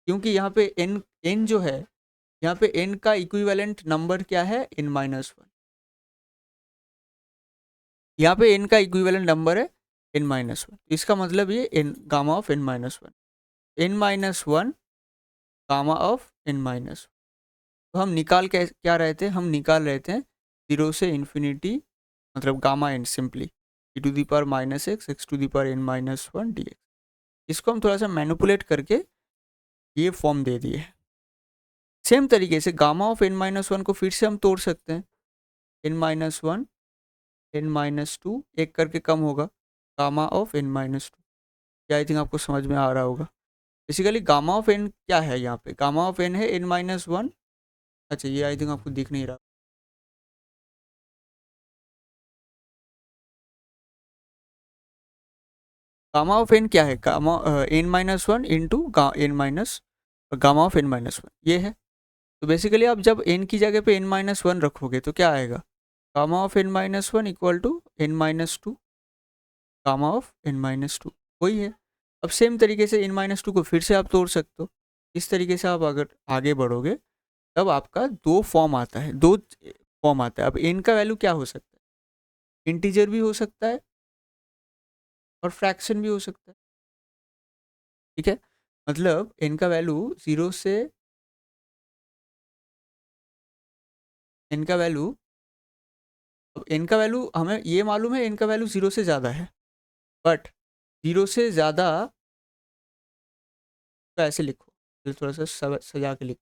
क्योंकि यहाँ पे n जो है, यहाँ पे n का इक्विवेलेंट नंबर क्या है, n माइनस वन। यहाँ पे n का इक्विवेलेंट नंबर है n माइनस वन, इसका मतलब ये n gamma of n minus one, n minus one gamma of n minus. तो हम निकाल के क्या रहे थे, हम निकाल रहे थे जीरो से इन्फिनिटी मतलब gamma n simply e to the power minus x x to the power N minus one d x. इसको हम थोड़ा सा मैनिपुलेट करके ये फॉर्म दे दिए। सेम तरीके से gamma of n minus one को फिर से हम तोड़ सकते हैं, n minus one n minus two, एक करके कम होगा, gamma of n minus two. क्या आई थिंक आपको समझ में आ रहा होगा। बेसिकली गामा ऑफ एन क्या है, यहाँ पे गामा ऑफ एन है एन माइनस वन। अच्छा ये आई थिंक आपको दिख नहीं रहा, गामा ऑफ एन क्या है, gamma n minus one into n minus gamma of n minus one ये है। तो बेसिकली आप जब एन की जगह पे एन माइनस वन रखोगे तो क्या आएगा, gamma of n minus one equal to n minus two gamma of n minus two, वही है। अब सेम तरीके से एन माइनस टू को फिर से आप तोड़ सकते हो। इस तरीके से आप अगर आगे बढ़ोगे तब आपका दो फॉर्म आता है, दो फॉर्म आता है। अब एन का वैल्यू क्या हो सकता है, इंटीजर भी हो सकता है और फ्रैक्शन भी हो सकता है, ठीक है। मतलब एन का वैल्यू जीरो से, एन का वैल्यू, अब एन का वैल्यू हमें ये मालूम है एन का वैल्यू जीरो से ज़्यादा है, बट जीरो से ज़्यादा तो ऐसे लिखो, थोड़ा सा सजा के लिखो।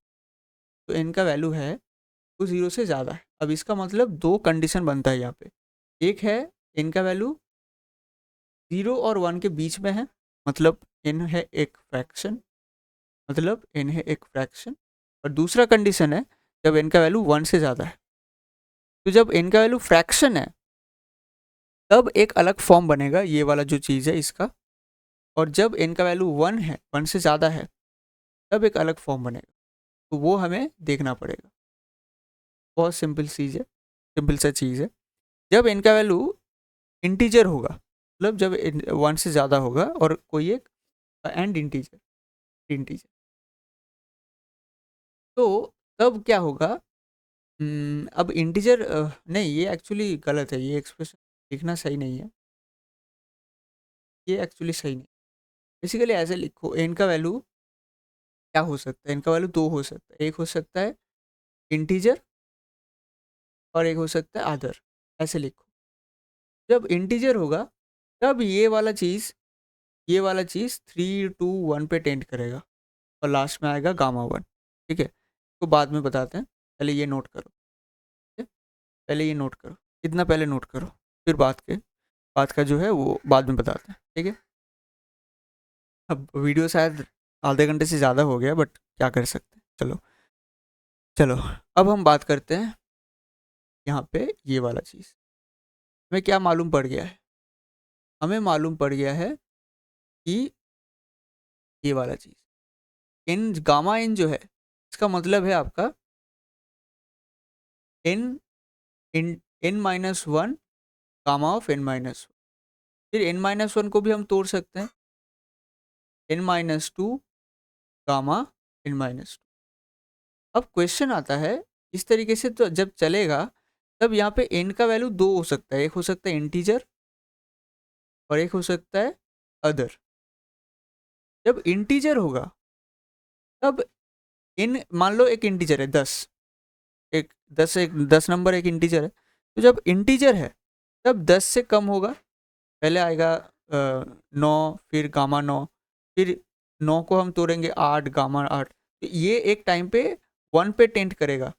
तो n का वैल्यू है वो 0 से ज़्यादा है। अब इसका मतलब दो कंडीशन बनता है यहाँ पे। एक है n का वैल्यू 0 और 1 के बीच में है, मतलब n है एक फ्रैक्शन, मतलब n है एक फ्रैक्शन। और दूसरा कंडीशन है जब n का वैल्यू 1 से ज़्यादा है। तो जब n का वैल्यू फ्रैक्शन है तब एक अलग फॉर्म बनेगा ये वाला जो चीज़ है इसका, और जब n का वैल्यू 1 है, 1 से ज़्यादा है, तब एक अलग फॉर्म बनेगा। तो वो हमें देखना पड़ेगा। बहुत सिंपल चीज़ है, सिंपल सा चीज़ है। जब n का वैल्यू इंटीजर होगा, मतलब जब 1 से ज़्यादा होगा और कोई एक एंड इंटीजर इंटीजर, तो तब क्या होगा? अब इंटीजर नहीं, ये एक्चुअली गलत है, ये एक्सप्रेशन लिखना सही नहीं है, ये एक्चुअली सही नहीं। बेसिकली ऐसे लिखो, n का वैल्यू क्या हो सकता है? n का वैल्यू दो हो सकता है, एक हो सकता है इंटीजर और एक हो सकता है अदर। ऐसे लिखो, जब इंटीजर होगा तब ये वाला चीज़ 3 2 1 पे टेंड करेगा और लास्ट में आएगा गामा 1। ठीक है, तो बाद में बताते हैं, पहले ये नोट करो। ठीक है? पहले ये नोट करो, इतना पहले नोट करो, फिर बात का जो है वो बाद में बताते हैं। ठीक है, अब वीडियो शायद आधे घंटे से ज़्यादा हो गया, बट क्या कर सकते हैं। चलो चलो, अब हम बात करते हैं यहाँ पे ये वाला चीज़। हमें क्या मालूम पड़ गया है? हमें मालूम पड़ गया है कि ये वाला चीज़ इन गामा इन जो है, इसका मतलब है आपका n in n minus one gamma of n minus one. फिर एन माइनस वन को भी हम तोड़ सकते हैं, n minus two gamma n minus two. अब क्वेश्चन आता है इस तरीके से, तो जब चलेगा तब यहाँ पे एन का वैल्यू दो हो सकता है, एक हो सकता है इंटीजर और एक हो सकता है अदर। जब इंटीजर होगा तब इन, मान लो एक इंटीजर है 10, एक 10 नंबर एक इंटीजर है, तो जब इंटीजर है तब 10 से कम होगा, पहले आएगा 9, फिर गामा 9, फिर 9 को हम तोड़ेंगे 8 गामा 8। तो ये एक टाइम पे 1 पे टेंड करेगा,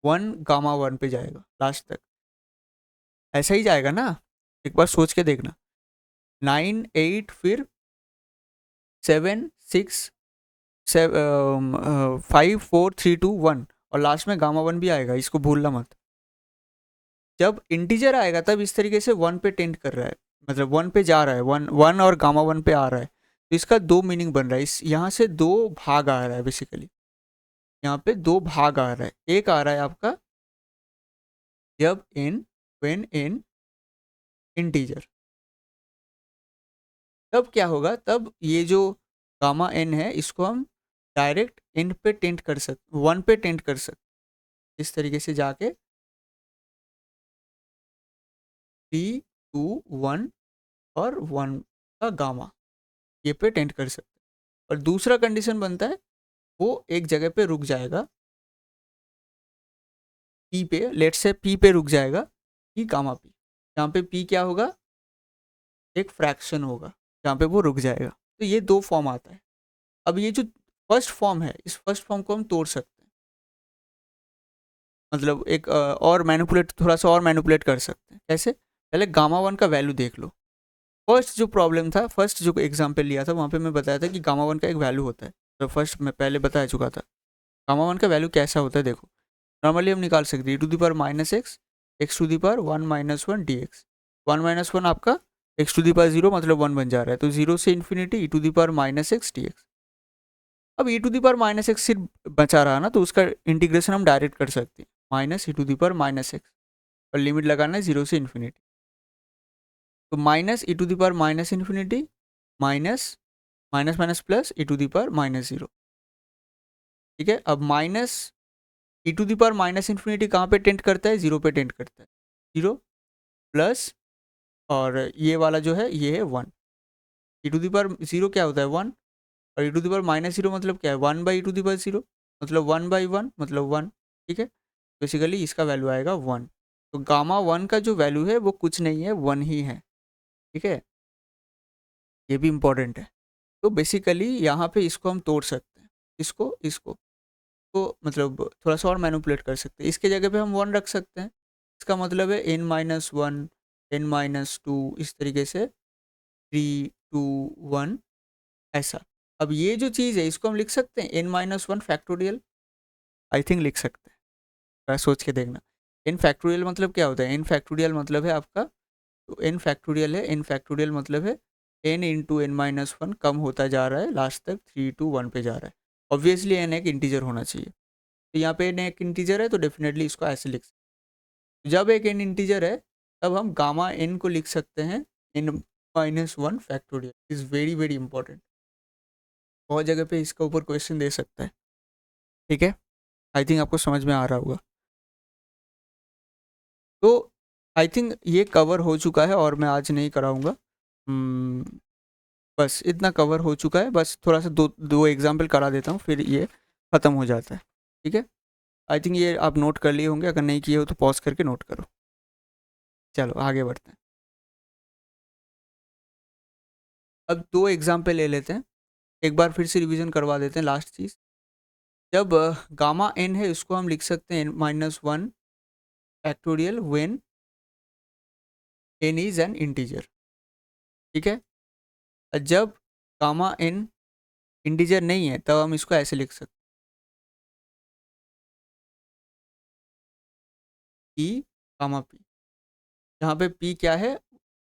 1 गामा 1 पे जाएगा लास्ट तक, ऐसा ही जाएगा ना? एक बार सोच के देखना, 9 8 फिर 7 6 5 4 3 2 1 और लास्ट में गामा 1 भी आएगा, इसको भूलना मत। जब इंटीजर आएगा तब इस तरीके से 1 पे टेंड कर रहा है, मतलब 1 पे जा रहा है, 1 और गामा 1 पे आ रहा है। तो इसका दो मीनिंग बन रहा है, इस यहाँ से दो भाग आ रहा है बेसिकली, यहाँ पे दो भाग आ रहा है। एक आ रहा है आपका जब n व्हेन n इंटीजर, तब क्या होगा? तब ये जो गामा n है इसको हम डायरेक्ट n पे टेंड कर सकते, 1 पे टेंड कर सकते, इस तरीके से जाके 3 2 1 और 1 का गामा ये पे टेंड कर सकते। और दूसरा कंडीशन बनता है वो एक जगह पे रुक जाएगा, पी पे, लेट से पी पे रुक जाएगा, पी गामा पी, यहाँ पे पी क्या होगा? एक फ्रैक्शन होगा, जहाँ पे वो रुक जाएगा। तो ये दो फॉर्म आता है। अब ये जो फर्स्ट फॉर्म है, इस फर्स्ट फॉर्म को हम तोड़ सकते हैं, मतलब एक और मैनिपुलेट, थोड़ा सा और मैनिपुलेट कर सकते हैं। कैसे? पहले गामा 1 का वैल्यू देख लो। फर्स्ट जो प्रॉब्लम था, फर्स्ट जो एग्जाम्पल लिया था वहाँ पे मैं बताया था कि गामा 1 का एक वैल्यू होता है, तो फर्स्ट मैं पहले बता चुका था। गामा 1 का वैल्यू कैसा होता है देखो, नॉर्मली हम निकाल सकते हैं e⁻⁻x x⁻1 dx। 1 - 1 आपका x⁻0 मतलब 1 बन जा रहा है, तो 0 से इन्फिनिटी e⁻x dx। अब e⁻x सिर्फ बचा रहा ना, तो उसका इंटीग्रेशन हम डायरेक्ट कर सकते हैं, -e⁻x और लिमिट लगाना है 0 से इन्फिनिटी। तो -e⁻⁻∞ minus minus minus plus e⁻⁻0। ठीक है, अब माइनस e⁻⁻∞ कहाँ पे टेंड करता है? 0 पे टेंड करता है, 0 प्लस, और ये वाला जो है ये है 1। e⁻0 क्या होता है? 1, और e⁻0 मतलब क्या है? 1/e⁻0 मतलब 1/1 मतलब 1। ठीक है, बेसिकली इसका वैल्यू आएगा 1। तो गामा 1 का जो वैल्यू है वो कुछ नहीं है, 1 ही है। ठीक है, ये भी इम्पोर्टेंट है। तो बेसिकली यहाँ पे इसको हम तोड़ सकते हैं, इसको तो मतलब थोड़ा सा और मैनिपुलेट कर सकते हैं। इसके जगह पे हम 1 रख सकते हैं, इसका मतलब है n-1, n-2, इस तरीके से 3, 2, 1 ऐसा। अब ये जो चीज़ है इसको हम लिख सकते हैं n-1 फैक्टोरियल, आई थिंक लिख सकते हैं, थोड़ा सोच के देखना। n फैक्टोरियल मतलब क्या होता है? n फैक्टोरियल मतलब है आपका, तो n फैक्टोरियल है, n फैक्टोरियल मतलब है n इंटू n-1 कम होता जा रहा है, लास्ट तक 3 to 1 पे जा रहा है। ऑब्वियसली n एक इंटीजर होना चाहिए, तो यहाँ पे n एक इंटीजर है तो डेफिनेटली इसको ऐसे लिख सकते हैं। जब एक n इंटीजर है तब हम गामा n को लिख सकते हैं n-1 factorial. Is very very important, बहुत जगह पे इसका ऊपर क्वेश्चन दे सकता है, ठीक है। आई थिंक आपको समझ में आ रहा होगा। तो आई थिंक ये कवर हो चुका है और मैं आज नहीं कराऊंगा। बस इतना कवर हो चुका है, बस थोड़ा सा दो एग्जाम्पल करा देता हूँ फिर ये ख़त्म हो जाता है, ठीक है। आई थिंक ये आप नोट कर लिए होंगे, अगर नहीं किए हो तो पॉज करके नोट करो। चलो आगे बढ़ते हैं। अब 2 एग्जाम्पल ले लेते हैं, एक बार फिर से रिवीजन करवा देते हैं लास्ट चीज़। जब गामा n है इसको हम लिख सकते हैं n-1 factorial when n is an integer, ठीक है। जब गामा n इंटीजर नहीं है तब हम इसको ऐसे लिख सकते हैं p गामा p, जहाँ पे p क्या है?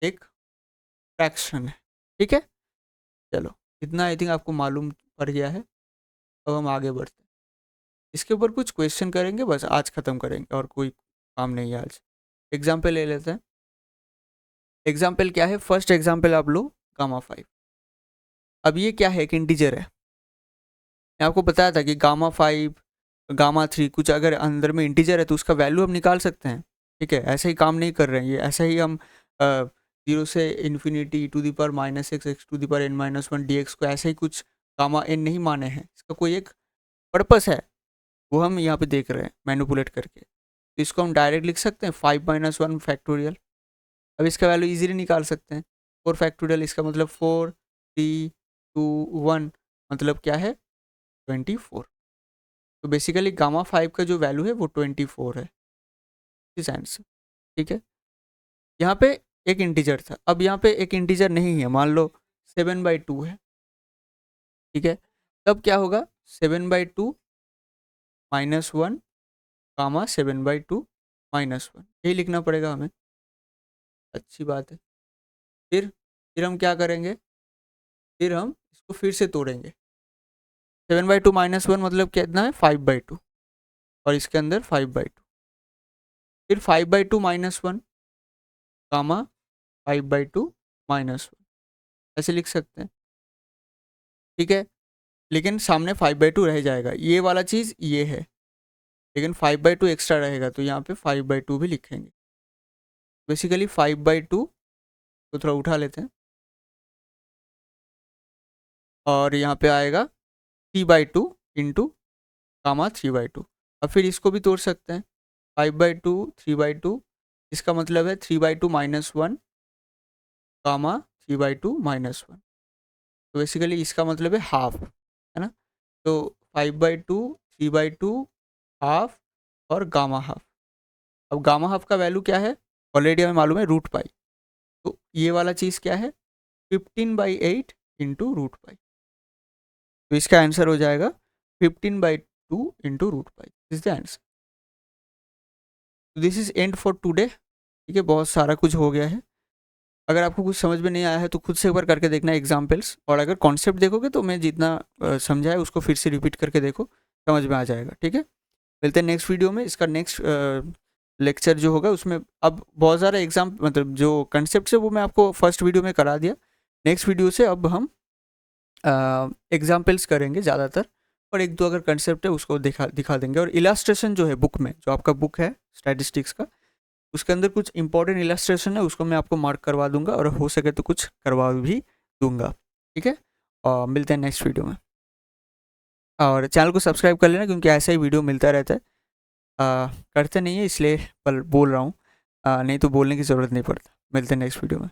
एक फ्रैक्शन है, ठीक है। चलो इतना आई थिंक आपको मालूम पड़ गया है। अब हम आगे बढ़ते हैं, इसके ऊपर कुछ क्वेश्चन करेंगे, बस आज ख़त्म करेंगे और कोई काम नहीं है आज। एग्जाम्पल ले लेते हैं। एग्जाम्पल क्या है? फर्स्ट एग्जाम्पल आप लो गामा 5। अब ये क्या है? एक इंटीजर है। मैं आपको बताया था कि गामा 5 गामा 3 कुछ अगर अंदर में इंटीजर है तो उसका वैल्यू हम निकाल सकते हैं, ठीक है। ऐसे ही काम नहीं कर रहे हैं ये, ऐसे ही हम 0 से infinity to the power -x x to the power n-1 dx को ऐसे ही कुछ गामा n नहीं माने हैं, इसका कोई एक पर्पस है, वो हम यहाँ पे देख रहे हैं मैनिपुलेट करके। तो इसको हम डायरेक्ट लिख सकते हैं 5-1 फैक्टोरियल। अब इसका वैल्यू इजीली निकाल सकते हैं, 4 फैक्टोरियल, इसका मतलब 4, 3, 2, 1 मतलब क्या है? 24। तो बेसिकली गामा 5 का जो वैल्यू है वो 24 है, इस आंसर, ठीक है। यहाँ पे एक इंटीजर था, अब यहाँ पे एक इंटीजर नहीं है, मान लो 7/2 है, ठीक है। तब क्या होगा? 7/2 -1 गामा 7/2 -1, यही लिखना पड़ेगा हमें। अच्छी बात है। फिर हम क्या करेंगे? फिर हम इसको फिर से तोड़ेंगे। 7/2 -1 मतलब कितना है? 5/2, और इसके अंदर 5/2, फिर 5/2 -1 गामा 5/2 -1 ऐसे लिख सकते हैं, ठीक है। लेकिन सामने 5/2 रह जाएगा, ये वाला चीज़ ये है, लेकिन 5/2 एक्स्ट्रा रहेगा तो यहाँ पे 5/2 भी लिखेंगे। बेसिकली 5/2 को थोड़ा उठा लेते हैं और यहाँ पे आएगा 3/2 इंटू गामा 3/2। अब फिर इसको भी तोड़ सकते हैं, 5/2 3/2, इसका मतलब है 3/2 -1 गामा 3/2 -1। तो बेसिकली इसका मतलब है हाफ, है ना। तो 5/2 3/2 हाफ और गामा हाफ। अब गामा हाफ का वैल्यू क्या है? ऑलरेडी हमें मालूम है √π। तो ये वाला चीज़ क्या है? 15/8 इंटू √π। तो इसका आंसर हो जाएगा 15/2 into √π is the answer. This is end for today, ठीक है। बहुत सारा कुछ हो गया है, अगर आपको कुछ समझ में नहीं आया है तो खुद से एक बार करके देखना एग्जाम्पल्स, और अगर कॉन्सेप्ट देखोगे तो मैं जितना समझा है उसको फिर से रिपीट करके देखो, समझ में आ जाएगा, ठीक है। मिलते हैं नेक्स्ट वीडियो में। इसका नेक्स्ट लेक्चर जो होगा उसमें अब बहुत सारे एग्जाम मतलब जो कंसेप्ट है वो मैं आपको फर्स्ट वीडियो में करा दिया। नेक्स्ट वीडियो से अब हम एग्जाम्पल्स करेंगे ज़्यादातर, और एक दो अगर कंसेप्ट है उसको दिखा देंगे। और इलास्ट्रेशन जो है बुक में, जो आपका बुक है स्टैटिस्टिक्स का, उसके अंदर कुछ इंपॉर्टेंट इलास्ट्रेशन है, उसको मैं आपको मार्क करवा दूंगा और हो सके तो कुछ करवा भी दूंगा, ठीक है। और मिलते हैं नेक्स्ट वीडियो में, और चैनल को सब्सक्राइब कर लेना क्योंकि ऐसा ही वीडियो मिलता रहता है। करते नहीं है इसलिए बोल रहा हूँ, नहीं तो बोलने की ज़रूरत नहीं पड़ता। मिलते हैं नेक्स्ट वीडियो में।